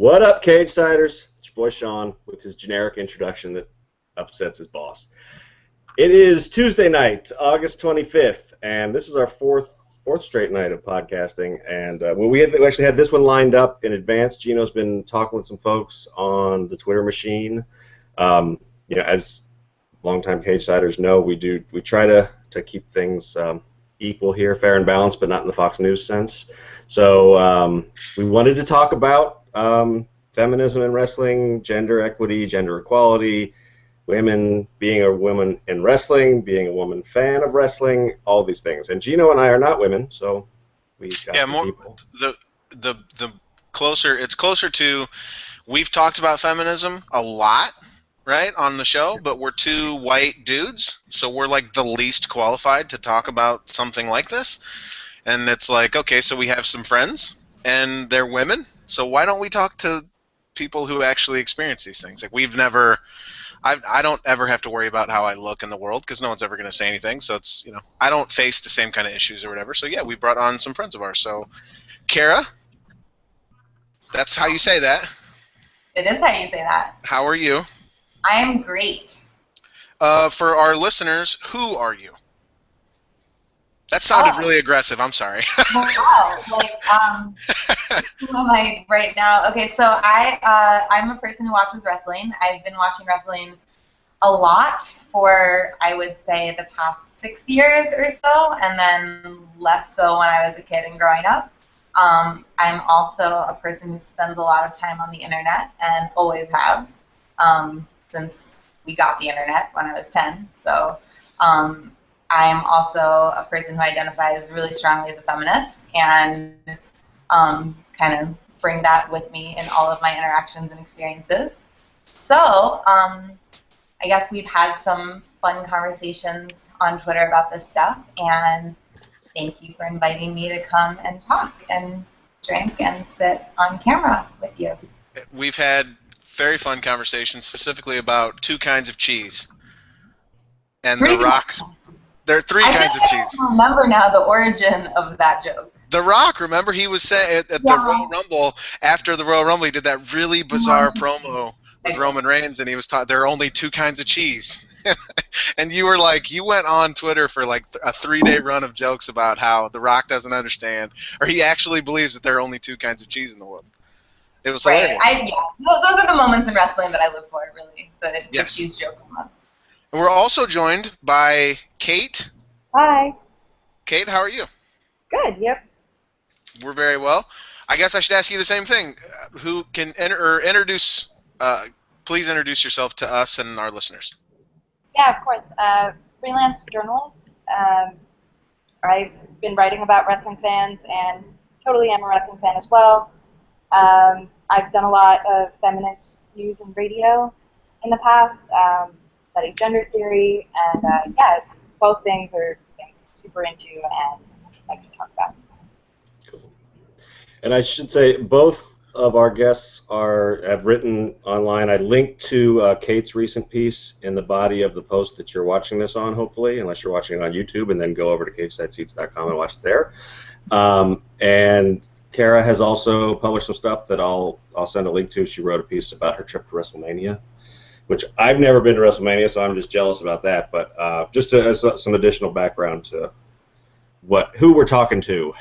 What up, Cagesiders? It's your boy Sean with his generic introduction that upsets his boss. It is Tuesday night, August 25th, and this is our fourth straight night of podcasting. And we actually had this one lined up in advance. Geno's been talking with some folks on the Twitter machine. As longtime Cagesiders know, we try to keep things equal here, fair and balanced, but not in the Fox News sense. So we wanted to talk about feminism in wrestling, gender equity, gender equality, women, being a woman in wrestling, being a woman fan of wrestling, all these things. And Geno and I are not women, so we got more people. the closer it's closer to, we've talked about feminism a lot, right, on the show, but we're two white dudes, so we're like the least qualified to talk about something like this. And it's like, okay, so we have some friends and they're women, so why don't we talk to people who actually experience these things? Like, I don't ever have to worry about how I look in the world because no one's ever going to say anything. So it's, I don't face the same kind of issues or whatever. So yeah, we brought on some friends of ours. So, Kara, that's how you say that. It is how you say that. How are you? I am great. For our listeners, who are you? That sounded really aggressive. I'm sorry. Wow. Who am I right now? Okay, so I'm a person who watches wrestling. I've been watching wrestling a lot for, I would say, the past 6 years or so, and then less so when I was a kid and growing up. I'm also a person who spends a lot of time on the internet and always have, since we got the internet when I was 10. So I'm also a person who identifies really strongly as a feminist and kind of bring that with me in all of my interactions and experiences. So I guess we've had some fun conversations on Twitter about this stuff, and thank you for inviting me to come and talk and drink and sit on camera with you. We've had very fun conversations specifically about two kinds of cheese. And The Rock's... There are three kinds of cheese. I remember now the origin of that joke. The Rock, remember, he was saying at the Royal Rumble, after the Royal Rumble, he did that really bizarre promo with Roman Reigns, and he was taught there are only two kinds of cheese. And you were like, you went on Twitter for like a 3-day run of jokes about how The Rock doesn't understand, or he actually believes that there are only two kinds of cheese in the world. It was hilarious. Those are the moments in wrestling that I live for, really. The cheese joke moments. And we're also joined by Kate. Hi. Kate, how are you? Good, yep. We're very well. I guess I should ask you the same thing. Who can introduce, please introduce yourself to us and our listeners. Yeah, of course. Freelance journalist. I've been writing about wrestling fans and totally am a wrestling fan as well. I've done a lot of feminist news and radio in the past. Studied gender theory, and it's both things are things I'm super into and like to talk about. Cool. And I should say both of our guests have written online. I linked to Kate's recent piece in the body of the post that you're watching this on, hopefully, unless you're watching it on YouTube, and then go over to cagesideseats.com and watch it there. And Kara has also published some stuff that I'll send a link to. She wrote a piece about her trip to WrestleMania, which I've never been to WrestleMania, so I'm just jealous about that. But just as some additional background to who we're talking to.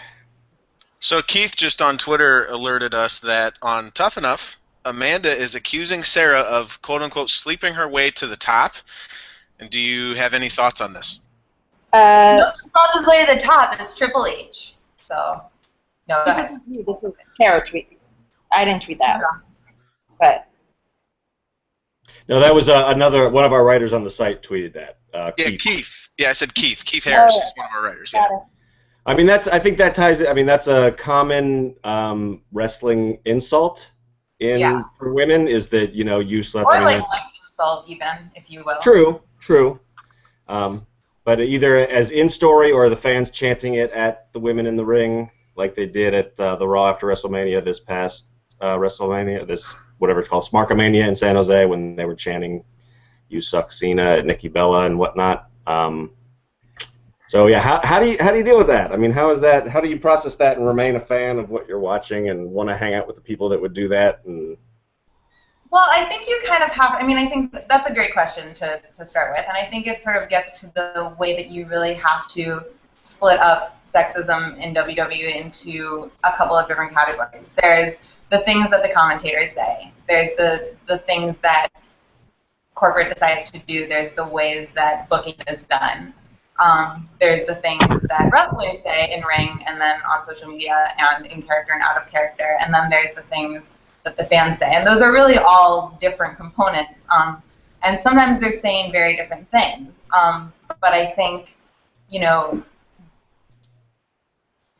So Keith just on Twitter alerted us that on Tough Enough, Amanda is accusing Sarah of quote-unquote sleeping her way to the top. And do you have any thoughts on this? No, it's not his way to the top. It's Triple H. So, no, go ahead. This is Kara tweet. I didn't tweet that. But... No, that was another one of our writers on the site tweeted that. Keith. Yeah, I said Keith. Keith Harris is one of our writers. Yeah. I mean, I think that ties. I mean, that's a common wrestling insult for women is that you slept. Or like insult even, if you will. True. But either as in story or the fans chanting it at the women in the ring, like they did at the Raw after WrestleMania this past WrestleMania, whatever it's called, Smarkamania in San Jose, when they were chanting "You suck, Cena" at Nikki Bella and whatnot. So yeah, how do you deal with that? I mean, how do you process that and remain a fan of what you're watching and want to hang out with the people that would do that? And well, I think you kind of have. I mean, I think that's a great question to start with, and I think it sort of gets to the way that you really have to split up sexism in WWE into a couple of different categories. There's the things that the commentators say. There's the things that corporate decides to do. There's the ways that booking is done. There's the things that wrestlers say in ring and then on social media and in character and out of character. And then there's the things that the fans say. And those are really all different components. And sometimes they're saying very different things. But I think, you know,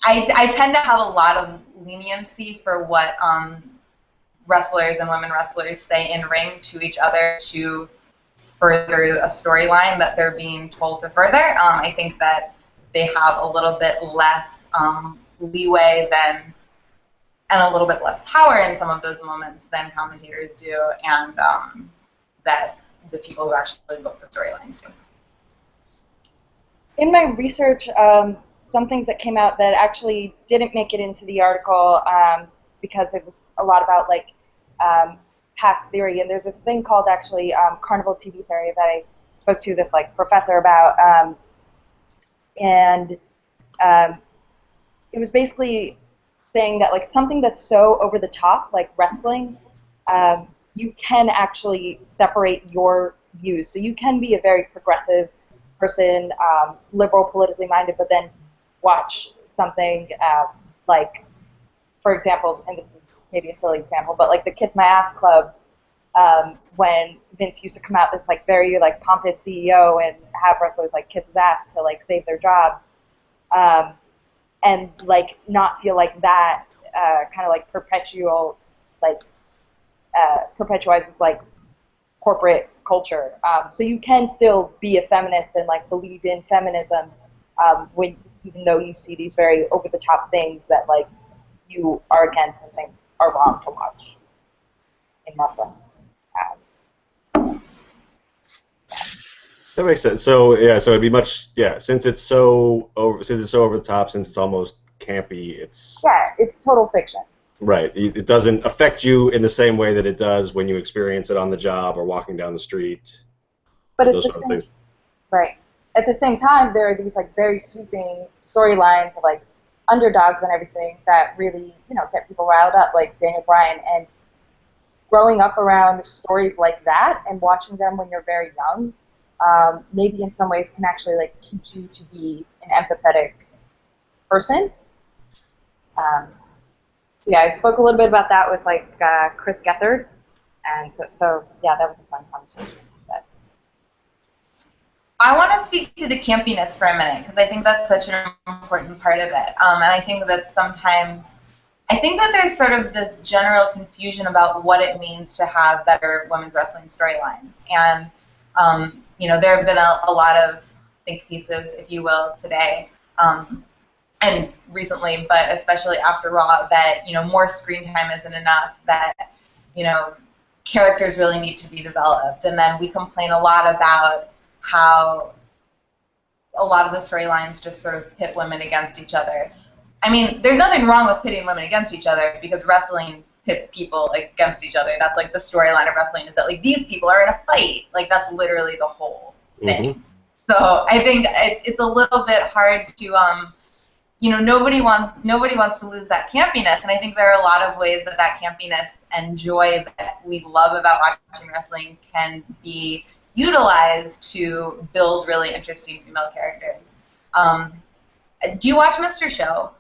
I tend to have a lot of leniency for what wrestlers and women wrestlers say in ring to each other to further a storyline that they're being told to further. I think that they have a little bit less leeway than, and a little bit less power in some of those moments than commentators do, and that the people who actually book the storylines do. In my research, some things that came out that actually didn't make it into the article because it was a lot about like past theory, and there's this thing called actually carnival TV theory that I spoke to this like professor about, and it was basically saying that like something that's so over the top, like wrestling, you can actually separate your views. So you can be a very progressive person, liberal, politically minded, but then watch something like, for example, and this is maybe a silly example, but like the Kiss My Ass Club, when Vince used to come out this like very like pompous CEO and have wrestlers like kiss his ass to like save their jobs, and like not feel like that kind of like perpetualizes like corporate culture. So you can still be a feminist and like believe in feminism when even though you see these very over the top things that like you are against and think are wrong to watch in wrestling. that makes sense. So yeah, so it'd be much since it's so over the top, since it's almost campy. It's total fiction. Right. It doesn't affect you in the same way that it does when you experience it on the job or walking down the street. But those sort of things. Right. At the same time, there are these like very sweeping storylines of like underdogs and everything that really, you know, get people riled up, like Daniel Bryan. And growing up around stories like that and watching them when you're very young, maybe in some ways can actually like teach you to be an empathetic person. So yeah, I spoke a little bit about that with like Chris Gethard, and so yeah, that was a fun conversation. But I want to speak to the campiness for a minute because I think that's such an important part of it, and I think that sometimes there's sort of this general confusion about what it means to have better women's wrestling storylines, and you know, there have been a lot of think pieces, if you will, today. And recently, but especially after Raw, that, you know, more screen time isn't enough, that, you know, characters really need to be developed. And then we complain a lot about how a lot of the storylines just sort of pit women against each other. I mean, there's nothing wrong with pitting women against each other because wrestling pits people against each other. That's like the storyline of wrestling, is that like these people are in a fight. Like that's literally the whole thing. Mm-hmm. So I think it's a little bit hard to you know, nobody wants to lose that campiness, and I think there are a lot of ways that campiness and joy that we love about watching wrestling can be utilized to build really interesting female characters. Do you watch Mr. Show?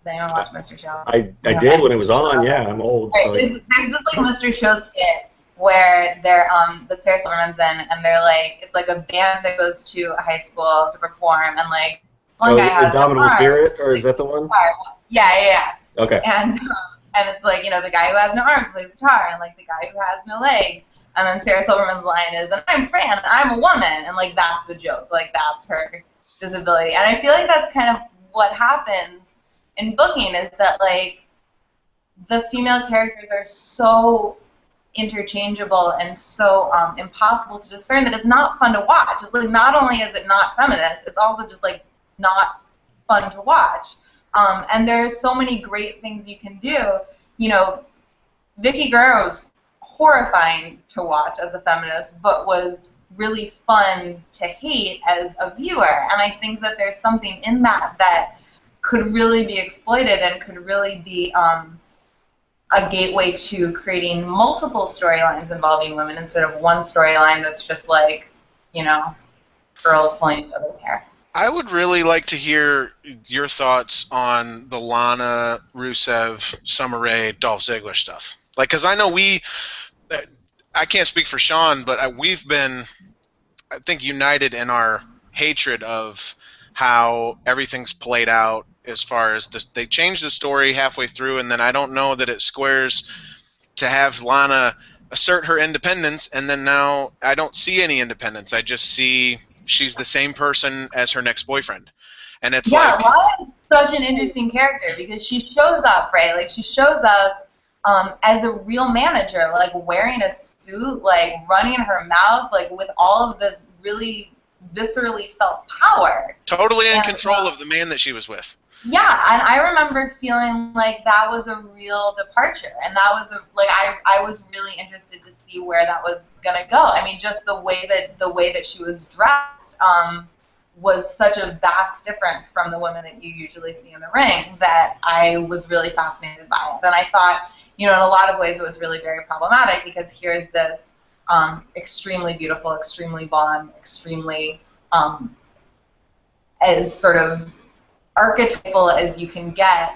Does anyone watch Mr. Show? I did when it was on. Yeah, I'm old. Right. So. There's this like Mr. Show skit where they're that Sarah Silverman's in, and they're like, it's like a band that goes to a high school to perform, and like. One guy has Indomitable no Spirit, or is that the one? Yeah. Okay. And it's like, you know, the guy who has no arms plays guitar, and like the guy who has no legs. And then Sarah Silverman's line is, and I'm Fran, and I'm a woman, and like that's the joke, like that's her disability. And I feel like that's kind of what happens in booking, is that like the female characters are so interchangeable and so impossible to discern that it's not fun to watch. It's like not only is it not feminist, it's also just like not fun to watch. And there's so many great things you can do. You know, Vicky Guerrero's horrifying to watch as a feminist, but was really fun to hate as a viewer. And I think that there's something in that that could really be exploited and could really be a gateway to creating multiple storylines involving women instead of one storyline that's just like, you know, girls pulling each other's hair. I would really like to hear your thoughts on the Lana, Rusev, Summer Rae, Dolph Ziggler stuff. Like, because I know I can't speak for Sean, but we've been, I think, united in our hatred of how everything's played out as far as they changed the story halfway through, and then I don't know that it squares to have Lana assert her independence, and then now I don't see any independence. I just see she's the same person as her next boyfriend. And it's like... Yeah, Lana is such an interesting character because she shows up, right? Like, she shows up as a real manager, like, wearing a suit, like, running her mouth, like, with all of this really viscerally felt power. Totally in control of the man that she was with. Yeah, and I remember feeling like that was a real departure, and that was I was really interested to see where that was gonna go. I mean, just the way that she was dressed was such a vast difference from the women that you usually see in the ring that I was really fascinated by it. And I thought, you know, in a lot of ways it was really very problematic because here's this extremely beautiful, extremely blonde, extremely as sort of archetypal as you can get,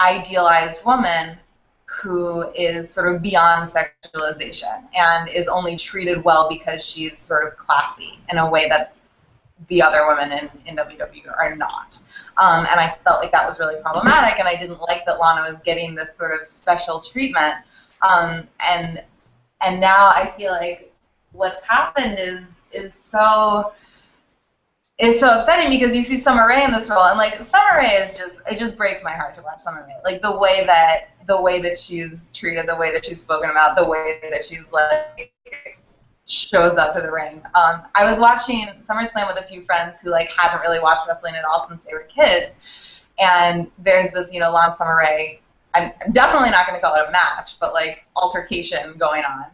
idealized woman who is sort of beyond sexualization and is only treated well because she's sort of classy in a way that the other women in WWE are not. And I felt like that was really problematic, and I didn't like that Lana was getting this sort of special treatment. And now I feel like what's happened is so upsetting because you see Summer Rae in this role, and like Summer Rae is it just breaks my heart to watch Summer Rae. Like the way that she's treated, the way that she's spoken about, the way that she's like shows up to the ring. I was watching SummerSlam with a few friends who like hadn't really watched wrestling at all since they were kids, and there's this, you know, Lana Summer Rae. I'm definitely not going to call it a match, but like altercation going on.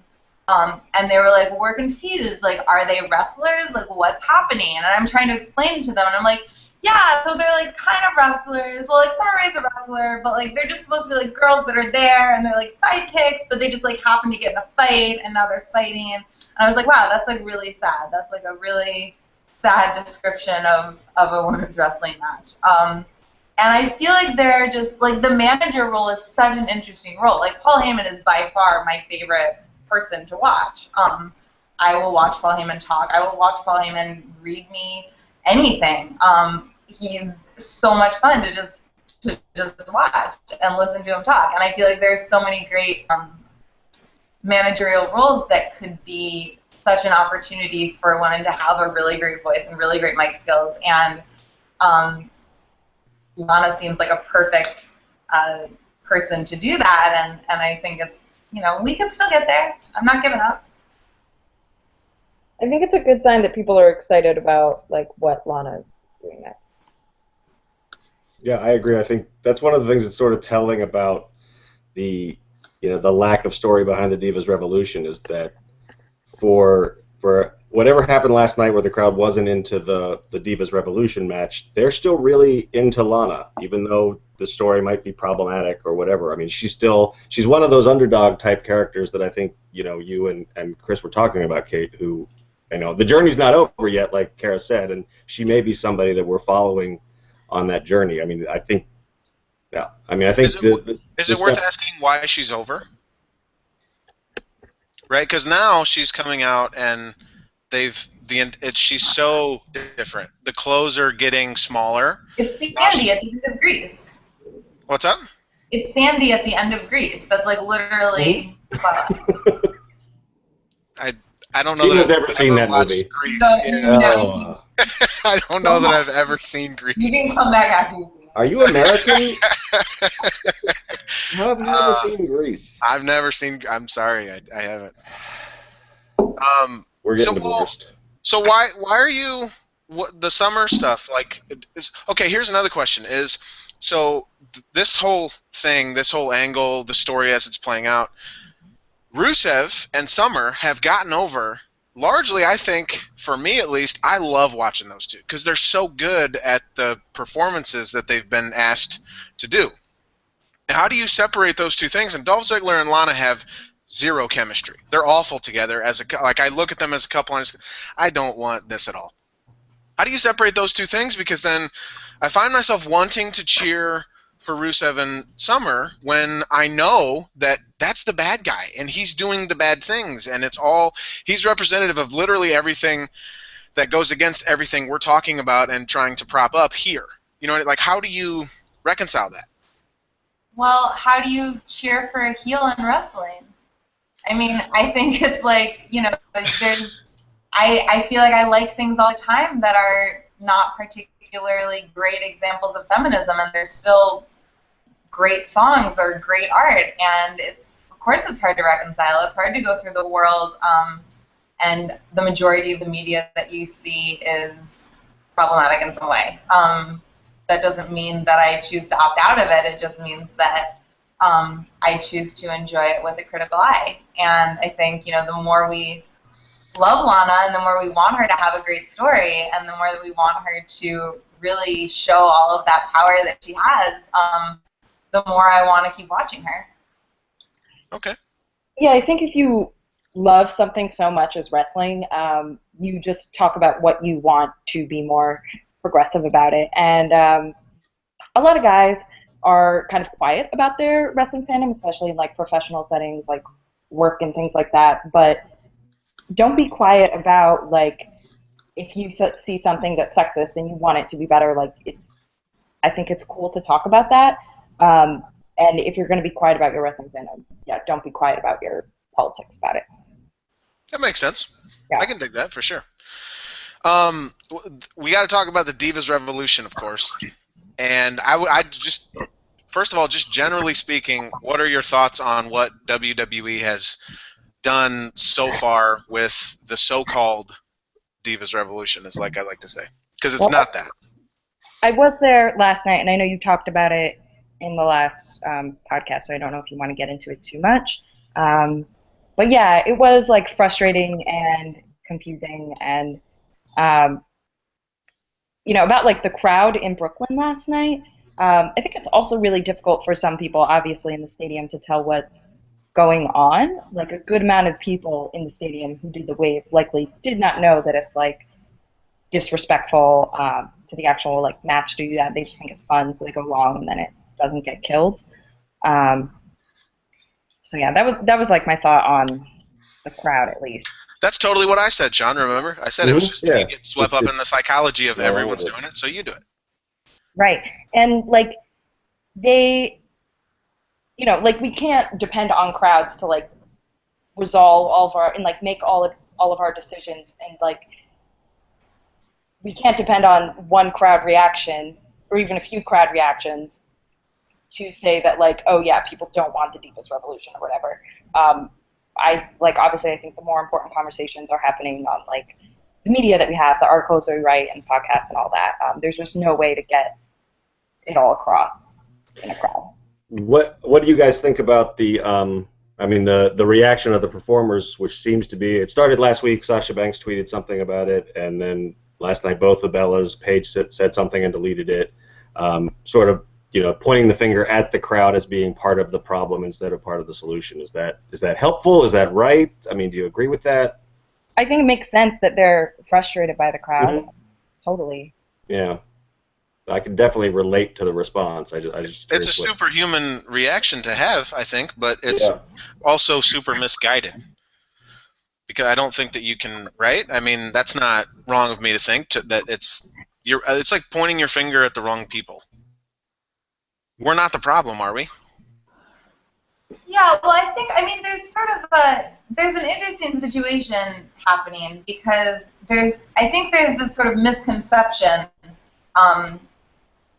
And they were like, we're confused. Like, are they wrestlers? Like, what's happening? And I'm trying to explain to them, and I'm like, yeah, so they're like kind of wrestlers. Well, like Summer Rae's a wrestler, but like they're just supposed to be like girls that are there, and they're like sidekicks, but they just like happen to get in a fight, and now they're fighting. And I was like, wow, that's like really sad. That's like a really sad description of a women's wrestling match. And I feel like they're just like the manager role is such an interesting role. Like Paul Heyman is by far my favorite person to watch. I will watch Paul Heyman talk. I will watch Paul Heyman read me anything. He's so much fun to just watch and listen to him talk. And I feel like there's so many great managerial roles that could be such an opportunity for women to have a really great voice and really great mic skills. And Lana seems like a perfect person to do that. And I think it's, you know, we can still get there. I'm not giving up. I think it's a good sign that people are excited about like what Lana's doing next. Yeah, I agree. I think that's one of the things that's sort of telling about the lack of story behind the Divas Revolution is that for whatever happened last night where the crowd wasn't into the Divas Revolution match, they're still really into Lana, even though the story might be problematic or whatever. I mean, she's one of those underdog type characters that I think, you know, you and Chris were talking about, Kate, who, you know, the journey's not over yet, like Kara said, and she may be somebody that we're following on that journey. I mean, I think, yeah. I mean, I think is it worth asking why she's over? Right, because now she's coming out and she's so different. The clothes are getting smaller. It's Sandy at the end of Greece. What's up? It's Sandy at the end of Greece. That's like literally. I don't know that I've ever seen that movie. Grease. No. I don't know that I've ever seen Grease. You can come back after you see it. Are you American? How have you never seen Grease? I've never seen. I'm sorry, I haven't. We're getting divorced. So why are you what the summer stuff, like, okay, here's another question, is, so this whole thing, this whole angle, the story as it's playing out, Rusev and Summer have gotten over, largely, I think, for me at least, I love watching those two, because they're so good at the performances that they've been asked to do. How do you separate those two things? And Dolph Ziggler and Lana have zero chemistry. They're awful together. Like, I look at them as a couple, and I don't want this at all. How do you separate those two things? Because then I find myself wanting to cheer for Rusev and Summer when I know that that's the bad guy, and he's doing the bad things, and he's representative of literally everything that goes against everything we're talking about and trying to prop up here. You know, like, how do you reconcile that? Well, how do you cheer for a heel in wrestling? I mean, I think it's like, you know, I feel like I like things all the time that are not particularly great examples of feminism, and there's still great songs or great art, and of course it's hard to reconcile. It's hard to go through the world, and the majority of the media that you see is problematic in some way. That doesn't mean that I choose to opt out of it. It just means that I choose to enjoy it with a critical eye. And I think, you know, the more we love Lana and the more we want her to have a great story and the more that we want her to really show all of that power that she has, the more I want to keep watching her. Okay. Yeah, I think if you love something so much as wrestling, you just talk about what you want to be more progressive about it. And a lot of guys are kind of quiet about their wrestling fandom, especially in like professional settings like work and things like that. But don't be quiet about, like, if you see something that's sexist and you want it to be better, like, I think it's cool to talk about that. And if you're going to be quiet about your wrestling fandom, yeah, don't be quiet about your politics about it. That makes sense. Yeah. I can dig that for sure. We got to talk about the Divas Revolution, of course. And I just, first of all, just generally speaking, what are your thoughts on what WWE has done so far with the so-called Divas Revolution, is like I like to say, because it's not that. I was there last night, and I know you talked about it in the last podcast, so I don't know if you want to get into it too much. But yeah, it was like frustrating and confusing, and you know, about like the crowd in Brooklyn last night. I think it's also really difficult for some people, obviously, in the stadium to tell what's going on. Like, a good amount of people in the stadium who did the wave likely did not know that it's like disrespectful to the actual like match to do that. They just think it's fun, so they go along, and then it doesn't get killed. So yeah, that was like my thought on the crowd, at least. That's totally what I said, Sean, remember? I said it was just you get swept up in the psychology of everyone's doing it, so you do it. Right. And like they, you know, like we can't depend on crowds to like resolve all of our, and like make all of our decisions, and like we can't depend on one crowd reaction or even a few crowd reactions to say that, like, oh yeah, people don't want the Divas Revolution or whatever. Obviously I think the more important conversations are happening on like the media that we have, the articles that we write and podcasts and all that. There's just no way to get it all across in a crowd. What do you guys think about the the reaction of the performers, which seems to be, it started last week, Sasha Banks tweeted something about it, and then last night both the Bellas, Paige said something and deleted it, sort of, you know, pointing the finger at the crowd as being part of the problem instead of part of the solution. Is that helpful? Is that right? I mean, do you agree with that? I think it makes sense that they're frustrated by the crowd. Mm-hmm. Totally. Yeah. I can definitely relate to the response. It's a superhuman reaction to have, I think, but it's also super misguided. Because I don't think that you can, right? I mean, that's not wrong of me to think that it's like pointing your finger at the wrong people. We're not the problem, are we? Yeah, well, I mean, there's an interesting situation happening because I think there's this sort of misconception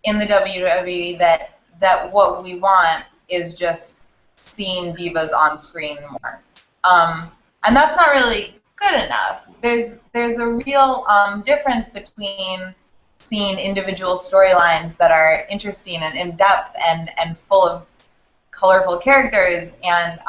in the WWE that what we want is just seeing divas on screen more. And that's not really good enough. There's a real difference between seeing individual storylines that are interesting and in depth and full of colorful characters, and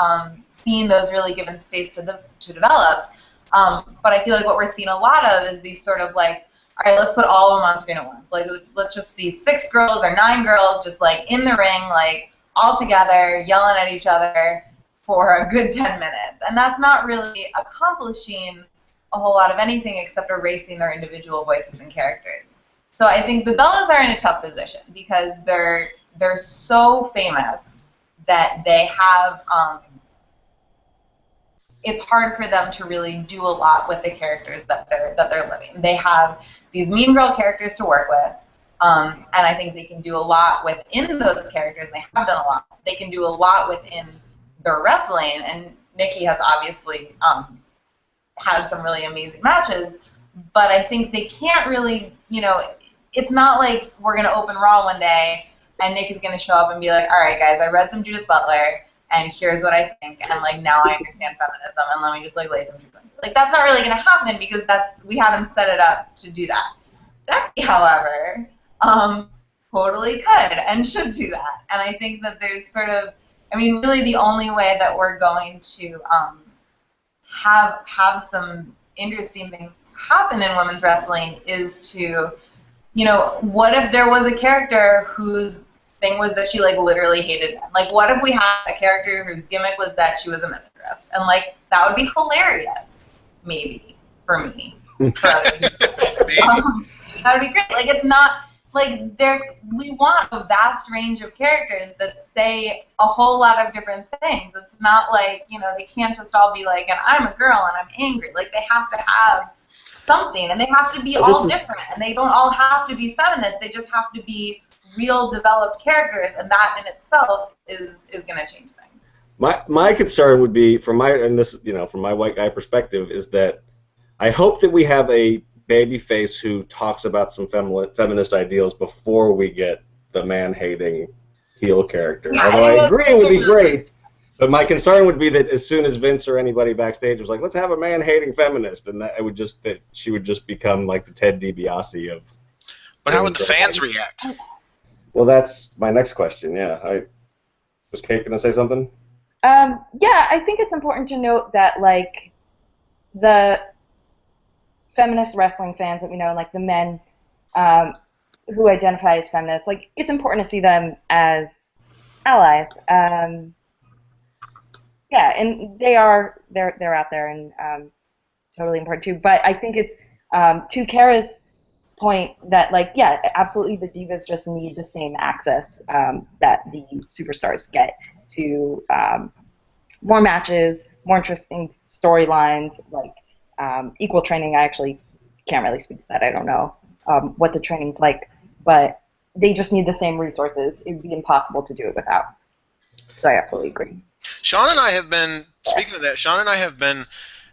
seeing those really given space to develop. But I feel like what we're seeing a lot of is these sort of like, all right, let's put all of them on screen at once. Like, let's just see 6 girls or 9 girls just like in the ring, like all together, yelling at each other for a good 10 minutes. And that's not really accomplishing a whole lot of anything except erasing their individual voices and characters. So I think the Bellas are in a tough position because they're so famous that they have, it's hard for them to really do a lot with the characters that they're living. They have these mean girl characters to work with, and I think they can do a lot within those characters, and they have done a lot. They can do a lot within their wrestling, and Nikki has obviously had some really amazing matches, but I think they can't really, you know, it's not like we're going to open Raw one day and Nick is going to show up and be like, all right, guys, I read some Judith Butler, and here's what I think, and like now I understand feminism, and let me just like lay some truth on you. Like, that's not really going to happen because we haven't set it up to do that. Becky, however, totally could and should do that, and I think that there's sort of, I mean, really the only way that we're going to have some interesting things happen in women's wrestling is to, you know, what if there was a character whose thing was that she like literally hated men? Like, what if we had a character whose gimmick was that she was a mistress? And like, that would be hilarious, maybe, for me. For other people. That would be great. Like, it's not like we want a vast range of characters that say a whole lot of different things. It's not like, you know, they can't just all be like, and I'm a girl and I'm angry. Like, they have to have something, and they have to be all different, and they don't all have to be feminist. They just have to be real developed characters, and that in itself is going to change things. My concern would be, from my white guy perspective, is that I hope that we have a babyface who talks about some feminist ideals before we get the man-hating heel character. Yeah, although I agree it would be great, but my concern would be that as soon as Vince or anybody backstage was like, let's have a man-hating feminist, and that she would just become like the Ted DiBiase of. But how would the fans react? Well, that's my next question. Yeah, was Kate going to say something? Yeah, I think it's important to note that like the feminist wrestling fans that we know, like the men who identify as feminists, like it's important to see them as allies. Yeah, and they're out there and totally important too. But I think it's to Kara's point that like, yeah, absolutely, the divas just need the same access that the superstars get to more matches, more interesting storylines, like equal training. I actually can't really speak to that. I don't know what the training's like, but they just need the same resources. It would be impossible to do it without. So I absolutely agree. Sean and I have been, speaking of that, Sean and I have been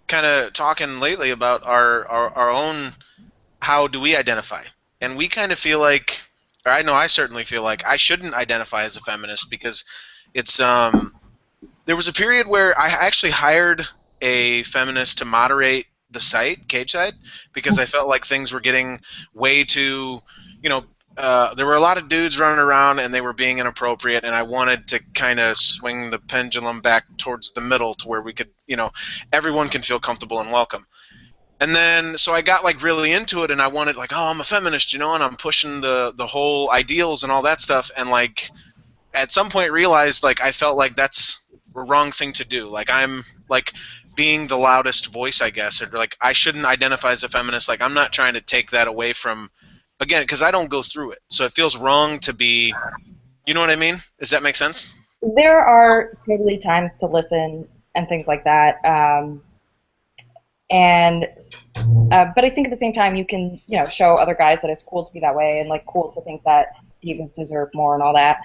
kind of talking lately about our own, how do we identify? And we kind of feel like, or I know I certainly feel like I shouldn't identify as a feminist because it's, there was a period where I actually hired a feminist to moderate the site, Cageside, because I felt like things were getting way too, you know, there were a lot of dudes running around and they were being inappropriate, and I wanted to kind of swing the pendulum back towards the middle to where we could, you know, everyone can feel comfortable and welcome. And then, so I got like really into it, and I wanted like, oh, I'm a feminist, you know, and I'm pushing the whole ideals and all that stuff, and like at some point realized like I felt like that's a wrong thing to do. Like I'm like being the loudest voice, I guess, or like I shouldn't identify as a feminist. Like I'm not trying to take that away from, again, because I don't go through it, so it feels wrong to be, you know what I mean? Does that make sense? There are totally times to listen and things like that, but I think at the same time you can, you know, show other guys that it's cool to be that way and like cool to think that divas deserve more and all that.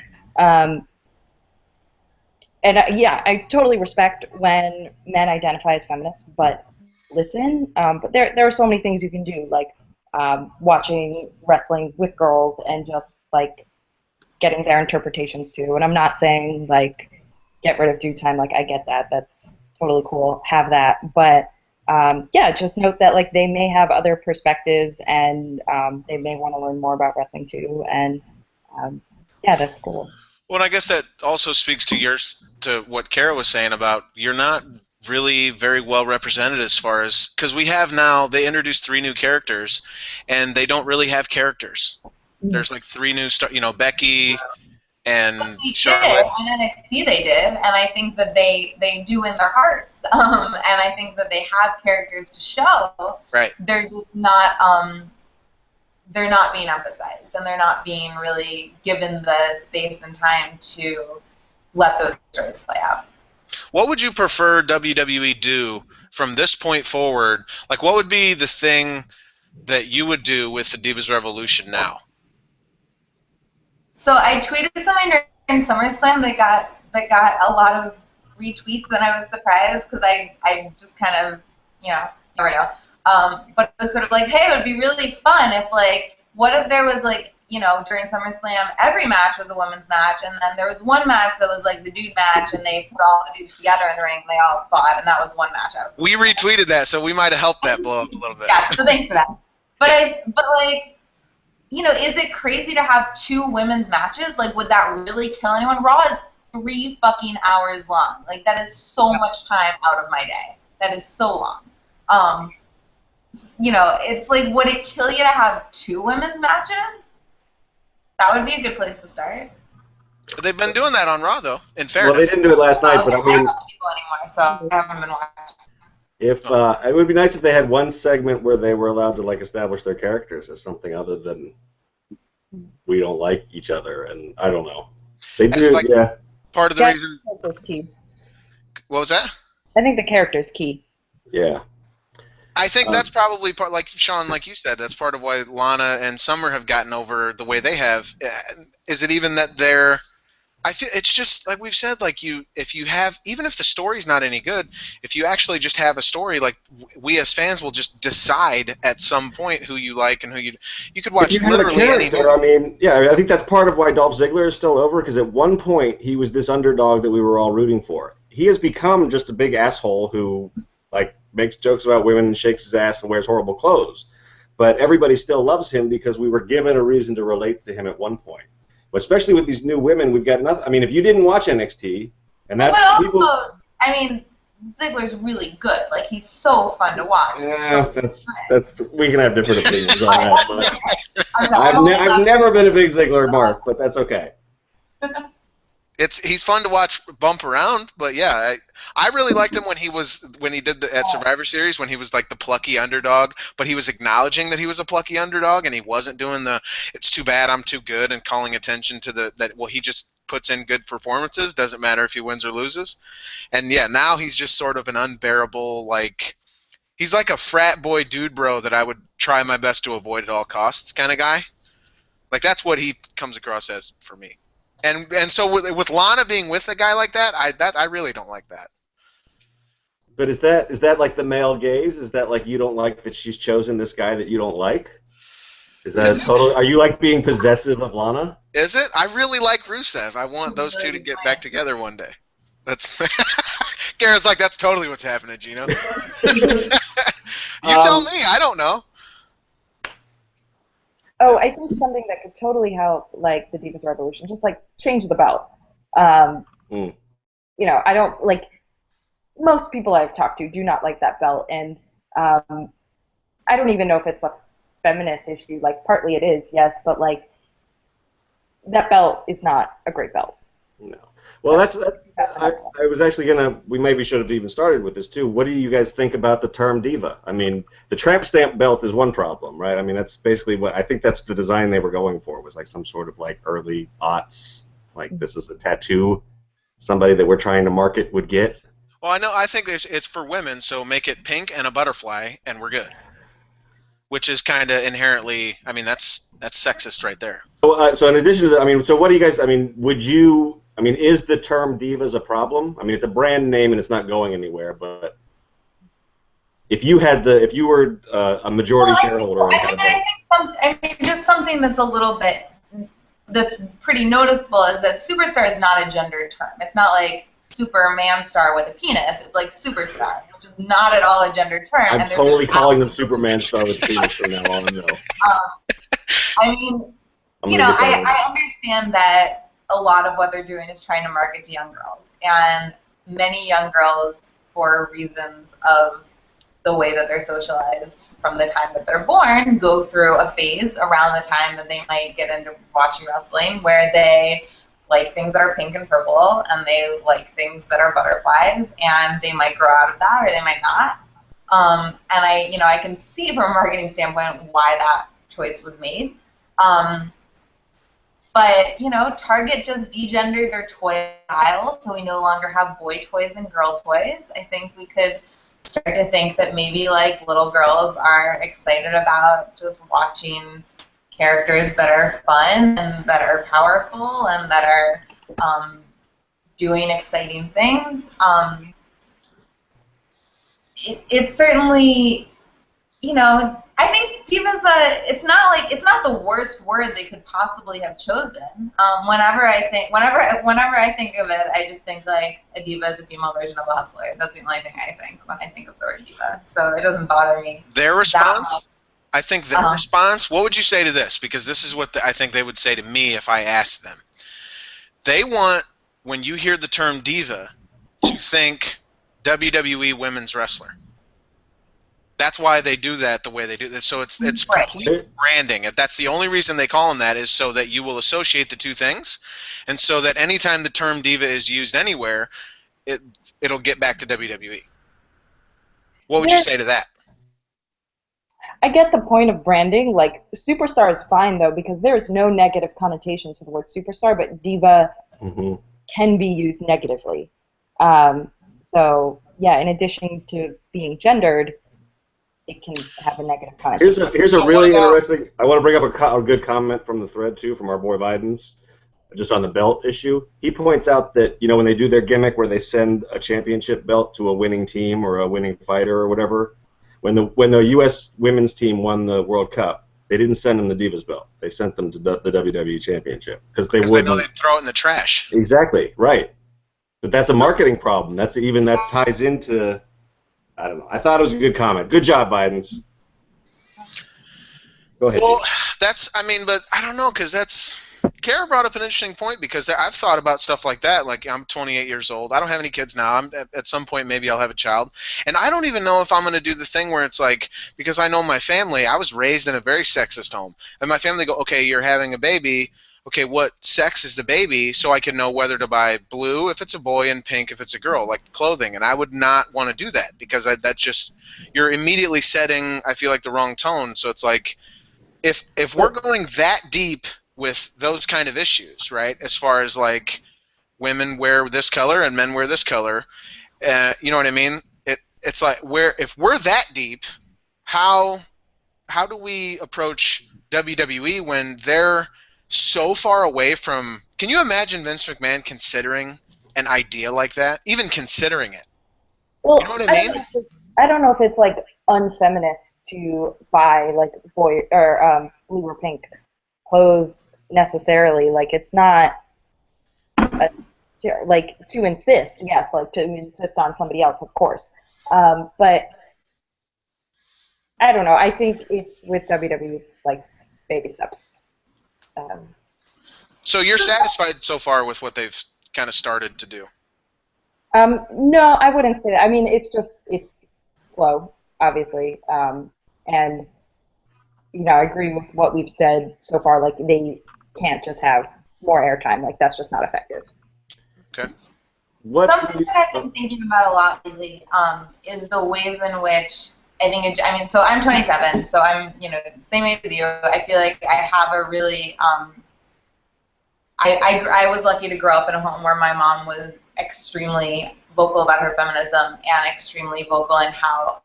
Yeah, I totally respect when men identify as feminists, but listen. But there are so many things you can do, like watching wrestling with girls and just like getting their interpretations too. And I'm not saying like get rid of dude time. Like I get that. That's totally cool. Have that. But yeah, just note that like they may have other perspectives and they may want to learn more about wrestling too, and yeah, that's cool. Well, I guess that also speaks to what Kara was saying about you're not really very well represented as far as, because we have now, they introduced 3 new characters and they don't really have characters. There's like 3 new Becky and Charlotte. On NXT they did, and I think that they do in their hearts, and I think that they have characters to show. Right. They're just not being emphasized, and they're not being really given the space and time to let those stories play out. What would you prefer WWE do from this point forward? Like, what would be the thing that you would do with the Divas Revolution now? So I tweeted something during SummerSlam that got a lot of retweets, and I was surprised because I just kind of, never know. But it was sort of like, hey, it would be really fun if, like, what if there was, like, during SummerSlam, every match was a women's match, and then there was one match that was, like, the dude match, and they put all the dudes together in the ring, and they all fought, and that was one match. We retweeted that, so we might have helped that blow up a little bit. Yeah, so thanks for that. But like, is it crazy to have 2 women's matches? Like, would that really kill anyone? Raw is 3 fucking hours long. Like, that is so much time out of my day. That is so long. It's like, would it kill you to have 2 women's matches? That would be a good place to start. They've been doing that on Raw, though, in fairness. Well, they didn't do it last night, but I mean... people anymore, so I haven't been watching. If it would be nice if they had one segment where they were allowed to, like, establish their characters as something other than we don't like each other, and I don't know. They do, like, yeah. Part of the reason... Key. What was that? I think the character's key. Yeah. I think that's probably part, like Sean, like you said, that's part of why Lana and Summer have gotten over the way they have. Is it even that they're... I feel it's just like we've said, like if you have, even if the story's not any good, if you actually just have a story, like we as fans will just decide at some point who you like and who you could watch literally any movie. I mean, yeah, I think that's part of why Dolph Ziggler is still over, because at one point he was this underdog that we were all rooting for. He has become just a big asshole who, like, makes jokes about women and shakes his ass and wears horrible clothes. But everybody still loves him because we were given a reason to relate to him at one point. Especially with these new women, we've got nothing. I mean, if you didn't watch NXT, and that's but also, people, I mean, Ziggler's really good. Like, he's so fun to watch. Yeah, that's we can have different opinions on that. But I've never been a big Ziggler mark, but that's okay. He's fun to watch bump around, but yeah, I really liked him when he did at Survivor Series, when he was like the plucky underdog, but he was acknowledging that he was a plucky underdog, and he wasn't doing the "it's too bad I'm too good" and calling attention to that. Well, he just puts in good performances. Doesn't matter if he wins or loses. And yeah, now he's just sort of an unbearable, like, he's like a frat boy dude bro that I would try my best to avoid at all costs kind of guy. Like, that's what he comes across as for me. And so with Lana being with a guy like that, I really don't like that. But is that like the male gaze? Is that like you don't like that she's chosen this guy that you don't like? Is that total? Are you like being possessive of Lana? Is it? I really like Rusev. I want those two to get back together one day. That's Kara's like, that's totally what's happening, Geno. You tell me. I don't know. Oh, I think something that could totally help, like, the Divas Revolution, just, like, change the belt. You know, I don't, like, most people I've talked to do not like that belt, and I don't even know if it's a feminist issue. Like, partly it is, yes, but, like, that belt is not a great belt. No. Well, I was actually we maybe should have even started with this too. What do you guys think about the term diva? I mean, the tramp stamp belt is one problem, right? I mean, that's basically I think that's the design they were going for, was like some sort of like early aughts, like this is a tattoo somebody that we're trying to market would get. Well, I think it's for women, so make it pink and a butterfly, and we're good. Which is kind of inherently, I mean, that's sexist right there. So in addition to that, I mean, so what do you guys? I mean, is the term divas a problem? I mean, it's a brand name and it's not going anywhere. But if you were a majority shareholder, I think just something that's a little bit that's pretty noticeable is that superstar is not a gender term. It's not like Superman star with a penis. It's like superstar, which is not at all a gender term. I'm and totally calling them Superman star with penis from now on, though. I mean, I understand that a lot of what they're doing is trying to market to young girls, and many young girls, for reasons of the way that they're socialized from the time that they're born, go through a phase around the time that they might get into watching wrestling where they like things that are pink and purple, and they like things that are butterflies, and they might grow out of that or they might not. And I can see from a marketing standpoint why that choice was made. But, Target just degendered their toy aisle, so we no longer have boy toys and girl toys. I think we could start to think that maybe, like, little girls are excited about just watching characters that are fun and that are powerful and that are doing exciting things. It's certainly, I think Divas, it's not the worst word they could possibly have chosen. Whenever I think of it, I just think like a diva is a female version of a hustler. That's the only thing I think when I think of the word diva. So it doesn't bother me. Their response, I think their response, what would you say to this? Because this is what I think they would say to me if I asked them. They want, when you hear the term diva, to think WWE women's wrestler. That's why they do that the way they do that. So it's complete branding. That's the only reason they call them that, is so that you will associate the two things, and so that anytime the term diva is used anywhere, it'll get back to WWE. What would you say to that? I get the point of branding. Like, superstar is fine, though, because there is no negative connotation to the word superstar, but diva can be used negatively. So, yeah, in addition to being gendered, it can have a negative connotation. Here's a really interesting. I want to bring up a good comment from the thread too, from our boy Videns, just on the belt issue. He points out that when they do their gimmick where they send a championship belt to a winning team or a winning fighter or whatever, when the U.S. women's team won the World Cup, they didn't send them the Divas belt. They sent them to the WWE Championship because they know they'd throw it in the trash. Exactly right, but that's a marketing problem. That ties into. I don't know. I thought it was a good comment. Good job, Bidens. Go ahead. Well, but I don't know, because Kara brought up an interesting point, because I've thought about stuff like that. Like, I'm 28 years old. I don't have any kids now. At some point, maybe I'll have a child. And I don't even know if I'm going to do the thing where it's like, because I know my family, I was raised in a very sexist home. And my family go, okay, you're having a baby. Okay, what sex is the baby, so I can know whether to buy blue if it's a boy and pink if it's a girl, like clothing. And I would not want to do that, because that's just, you're immediately setting, I feel like, the wrong tone. So it's like, if we're going that deep with those kind of issues, right, as far as like women wear this color and men wear this color, you know what I mean? It's like, if we're that deep, how do we approach WWE when they're so far away from? Can you imagine Vince McMahon considering an idea like that? Even considering it? Well, you know what I mean? I don't know if it's like unfeminist to buy like boy or blue or pink clothes necessarily. Like, it's not like to insist. Yes, like to insist on somebody else, of course. But I don't know. I think it's with WWE. It's like baby steps. So you're satisfied so far with what they've kind of started to do? No, I wouldn't say that. I mean, it's slow, obviously, and I agree with what we've said so far. Like, they can't just have more airtime. Like, that's just not effective. Okay. Something that I've been thinking about a lot lately is the ways in which so I'm 27, so I'm, same age as you. I feel like I have a really, I was lucky to grow up in a home where my mom was extremely vocal about her feminism and extremely vocal in how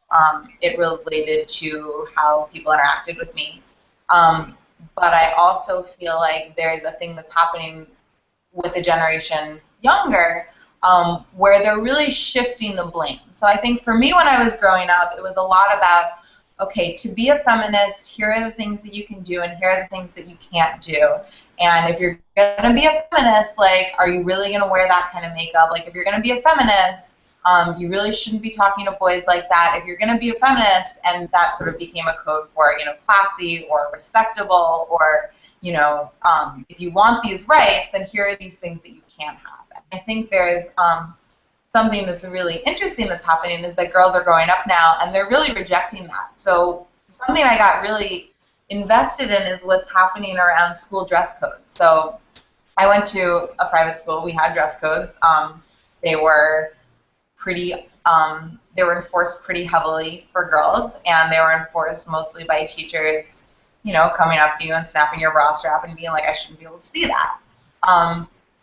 it related to how people interacted with me. But I also feel like there's a thing that's happening with the generation younger, where they're really shifting the blame. So I think for me, when I was growing up, it was a lot about okay, to be a feminist, here are the things that you can do and here are the things that you can't do. And if you're going to be a feminist, like, are you really going to wear that kind of makeup? Like, if you're going to be a feminist, you really shouldn't be talking to boys like that. If you're going to be a feminist, and that sort of became a code for, you know, classy or respectable, or, you know, if you want these rights, then here are these things that you can't have. And I think there's something that's really interesting that's happening is that girls are growing up now and they're really rejecting that. So something I got really invested in is what's happening around school dress codes. So I went to a private school. We had dress codes. They were they were enforced pretty heavily for girls, and they were enforced mostly by teachers, you know, coming up to you and snapping your bra strap and being like, I shouldn't be able to see that,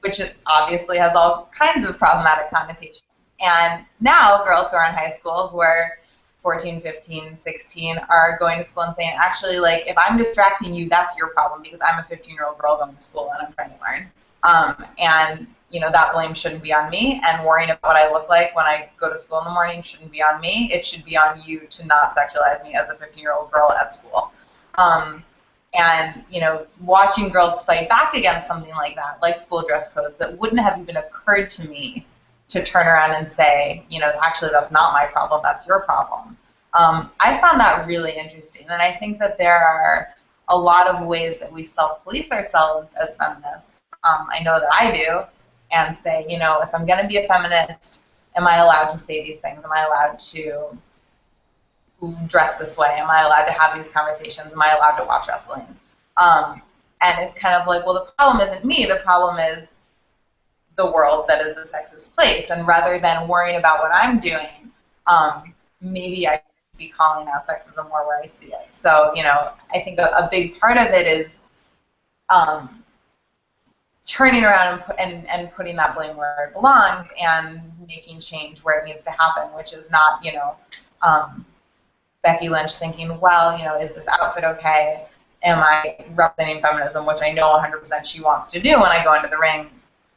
which obviously has all kinds of problematic connotations. And now girls who are in high school, who are 14, 15, 16, are going to school and saying, actually, like, if I'm distracting you, that's your problem because I'm a 15-year-old girl going to school and I'm trying to learn. And, you know, that blame shouldn't be on me, and worrying about what I look like when I go to school in the morning shouldn't be on me. It should be on you to not sexualize me as a 15-year-old girl at school. And, you know, watching girls fight back against something like that, like school dress codes, that wouldn't have even occurred to me to turn around and say, you know, actually that's not my problem, that's your problem. I found that really interesting, and I think that there are a lot of ways that we self-police ourselves as feminists. I know that I do, and say, you know, if I'm going to be a feminist, am I allowed to say these things? Am I allowed to dress this way? Am I allowed to have these conversations? Am I allowed to watch wrestling? And it's kind of like, well, the problem isn't me. The problem is the world that is a sexist place. And rather than worrying about what I'm doing, maybe I should be calling out sexism more where I see it. So, you know, I think a big part of it is turning around and putting that blame where it belongs and making change where it needs to happen, which is not, you know, Becky Lynch thinking, well, you know, is this outfit okay? Am I representing feminism, which I know 100% she wants to do when I go into the ring,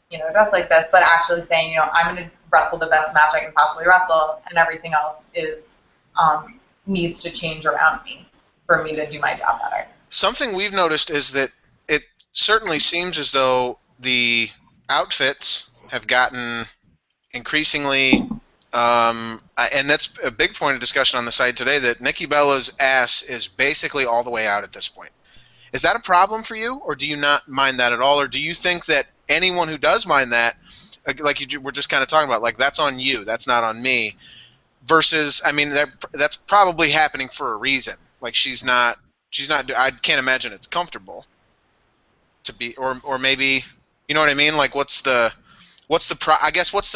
you know, dressed like this, but actually saying, you know, I'm going to wrestle the best match I can possibly wrestle, and everything else is needs to change around me for me to do my job better. Something we've noticed is that it certainly seems as though the outfits have gotten increasingly, and that's a big point of discussion on the site today, that Nikki Bella's ass is basically all the way out at this point. Is that a problem for you, or do you not mind that at all, or do you think that anyone who does mind that, like you were just kind of talking about, like, that's on you, that's not on me, versus, I mean, that's probably happening for a reason. Like, she's not, I can't imagine it's comfortable to be, or maybe, you know what I mean? Like, what's the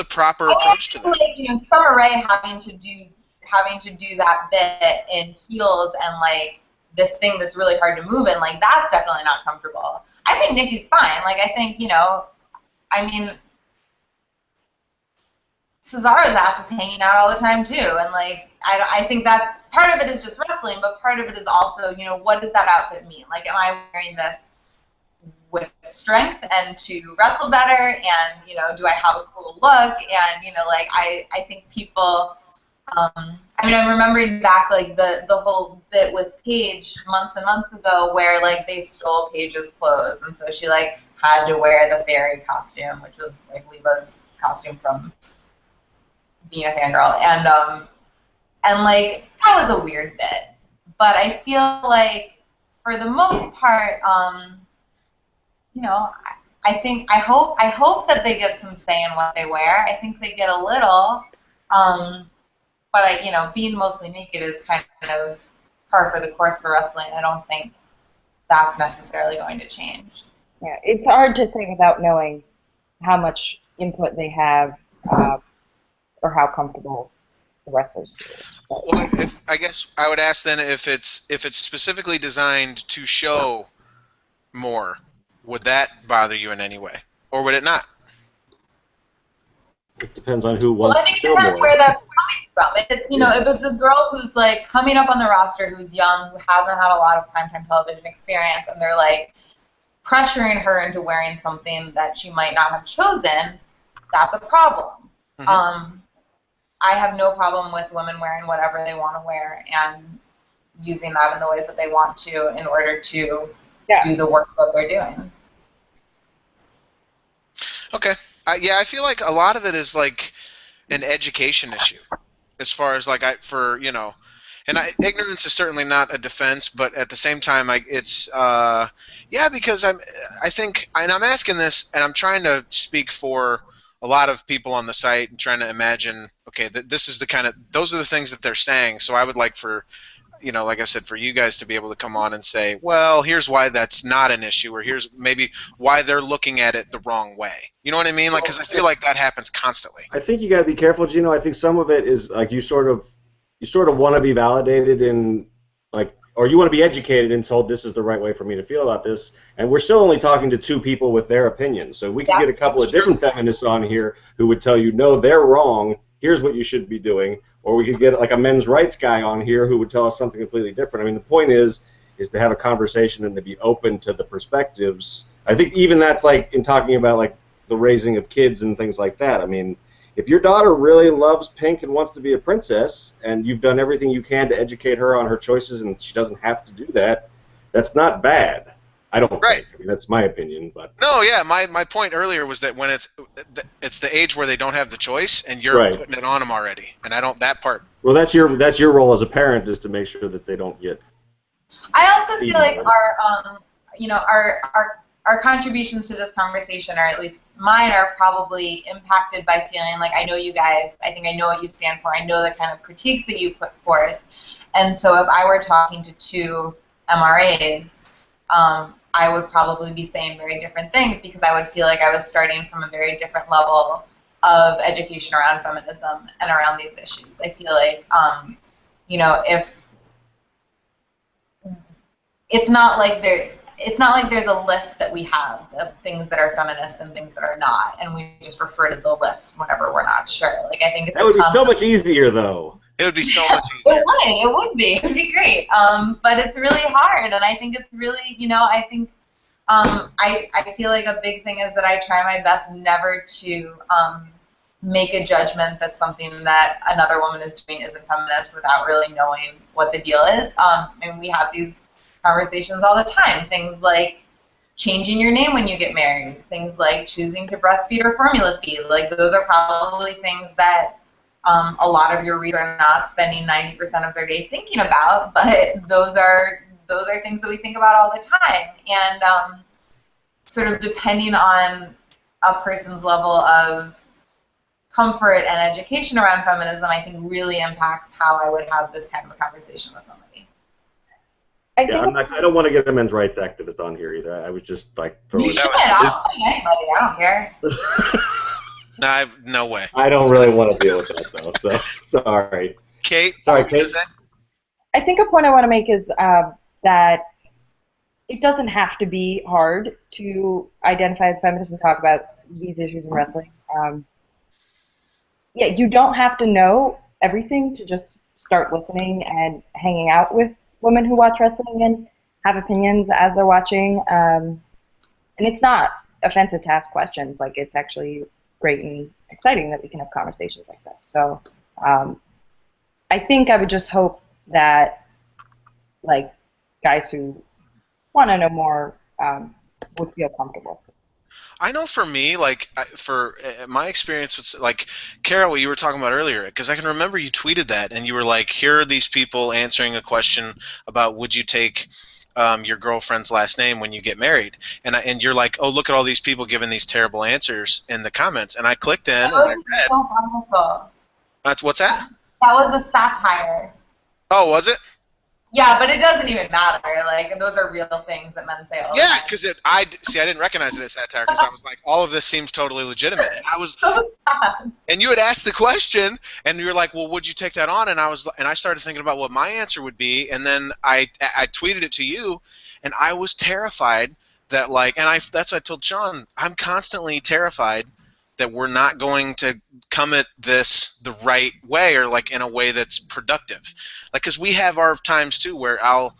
proper approach to that? Like, you know, Summer Rae having to do that bit in heels and, like, this thing that's really hard to move in, like, that's definitely not comfortable. I think Nikki's fine. Like, I think, you know, I mean, Cesaro's ass is hanging out all the time too, and, like, I think that's part of it is just wrestling, but part of it is also, you know, what does that outfit mean? Like, am I wearing this with strength and to wrestle better, and, you know, do I have a cool look? And, you know, like, I think people, I mean, I'm remembering back, like, the whole bit with Paige months and months ago where, like, they stole Paige's clothes, and so she, like, had to wear the fairy costume, which was, like, Leva's costume from being a fangirl, and like, that was a weird bit, but I feel like, for the most part, you know, I hope that they get some say in what they wear. I think they get a little, but you know, being mostly naked is kind of par for the course for wrestling. I don't think that's necessarily going to change. Yeah, it's hard to say without knowing how much input they have, or how comfortable the wrestlers do. Well, I guess I would ask then if it's specifically designed to show more, would that bother you in any way, or would it not? It depends on who wants to show more. Well, I think it depends where that's coming from. If it's, you know, if it's a girl who's, like, coming up on the roster, who's young, who hasn't had a lot of primetime television experience, and they're, like, pressuring her into wearing something that she might not have chosen, that's a problem. Mm-hmm. I have no problem with women wearing whatever they want to wear, and using that in the ways that they want to in order to Yeah. do the work that they're doing. Okay. Yeah, I feel like a lot of it is like an education issue, as far as like ignorance is certainly not a defense, but at the same time, it's because I think, and I'm asking this, and I'm trying to speak for a lot of people on the site and trying to imagine, okay, this is those are the things that they're saying. So I would like for, like I said, for you guys to be able to come on and say, well, here's why that's not an issue, or here's maybe why they're looking at it the wrong way. You know what I mean? Like, because I feel like that happens constantly. I think you got to be careful, Geno. I think some of it is like you sort of want to be validated in, like, or you want to be educated and told this is the right way for me to feel about this. And we're still only talking to two people with their opinions. So we could get a couple of different feminists on here who would tell you, no, they're wrong. Here's what you should be doing. Or we could get like a men's rights guy on here who would tell us something completely different. I mean, the point is to have a conversation and to be open to the perspectives. I think even that's like in talking about like the raising of kids and things like that. I mean, if your daughter really loves pink and wants to be a princess, and you've done everything you can to educate her on her choices, and she doesn't have to do that, that's not bad. I don't think. I mean, that's my opinion, but no, yeah. My point earlier was that when it's the age where they don't have the choice, and you're putting it on them already, and I don't that part. Well, that's your role as a parent, is to make sure that they don't get. I also feel like our contributions to this conversation, or at least mine, are probably impacted by feeling like I know you guys, I think I know what you stand for, I know the kind of critiques that you put forth, and so if I were talking to two MRAs, I would probably be saying very different things because I would feel like I was starting from a very different level of education around feminism and around these issues. I feel like, if it's not like there's a list that we have of things that are feminist and things that are not, and we just refer to the list whenever we're not sure. Like, I think it's that would be so much easier, though. It would be so much easier. It would be. It would be great. But it's really hard, and I think it's really, I think I feel like a big thing is that I try my best never to make a judgment that something that another woman is doing isn't feminist without really knowing what the deal is. And we have these conversations all the time. Things like changing your name when you get married. Things like choosing to breastfeed or formula feed. Like, those are probably things that a lot of your readers are not spending 90% of their day thinking about, but those are things that we think about all the time. And sort of depending on a person's level of comfort and education around feminism, I think really impacts how I would have this kind of a conversation with somebody. I don't want to get a men's rights activist on here either. I was just like throwing. You should. I'll find anybody. I don't care. No way. I don't really want to deal with that though. So sorry. Kate. Sorry, Kate. I think a point I want to make is that it doesn't have to be hard to identify as feminist and talk about these issues in wrestling. You don't have to know everything to just start listening and hanging out with women who watch wrestling and have opinions as they're watching. And it's not offensive to ask questions. Like, it's actually great and exciting that we can have conversations like this. So I think I would just hope that, like, guys who want to know more would feel comfortable. I know for me, like, for my experience with, like, Kara, what you were talking about earlier, because I can remember you tweeted that, and you were like, here are these people answering a question about would you take your girlfriend's last name when you get married, and you're like, oh, look at all these people giving these terrible answers in the comments, and I clicked in and I read. So wonderful. What's that? That was a satire. Oh, was it? Yeah, but it doesn't even matter. Like, those are real things that men say all the time. Yeah, because I didn't recognize it as satire because I was like, all of this seems totally legitimate. And I was, and you had asked the question, and you were like, well, would you take that on? And I started thinking about what my answer would be, and then I tweeted it to you, and I was terrified that, like, and that's what I told Sean. I'm constantly terrified that we're not going to come at this the right way, or like in a way that's productive. Like, because we have our times too where I'll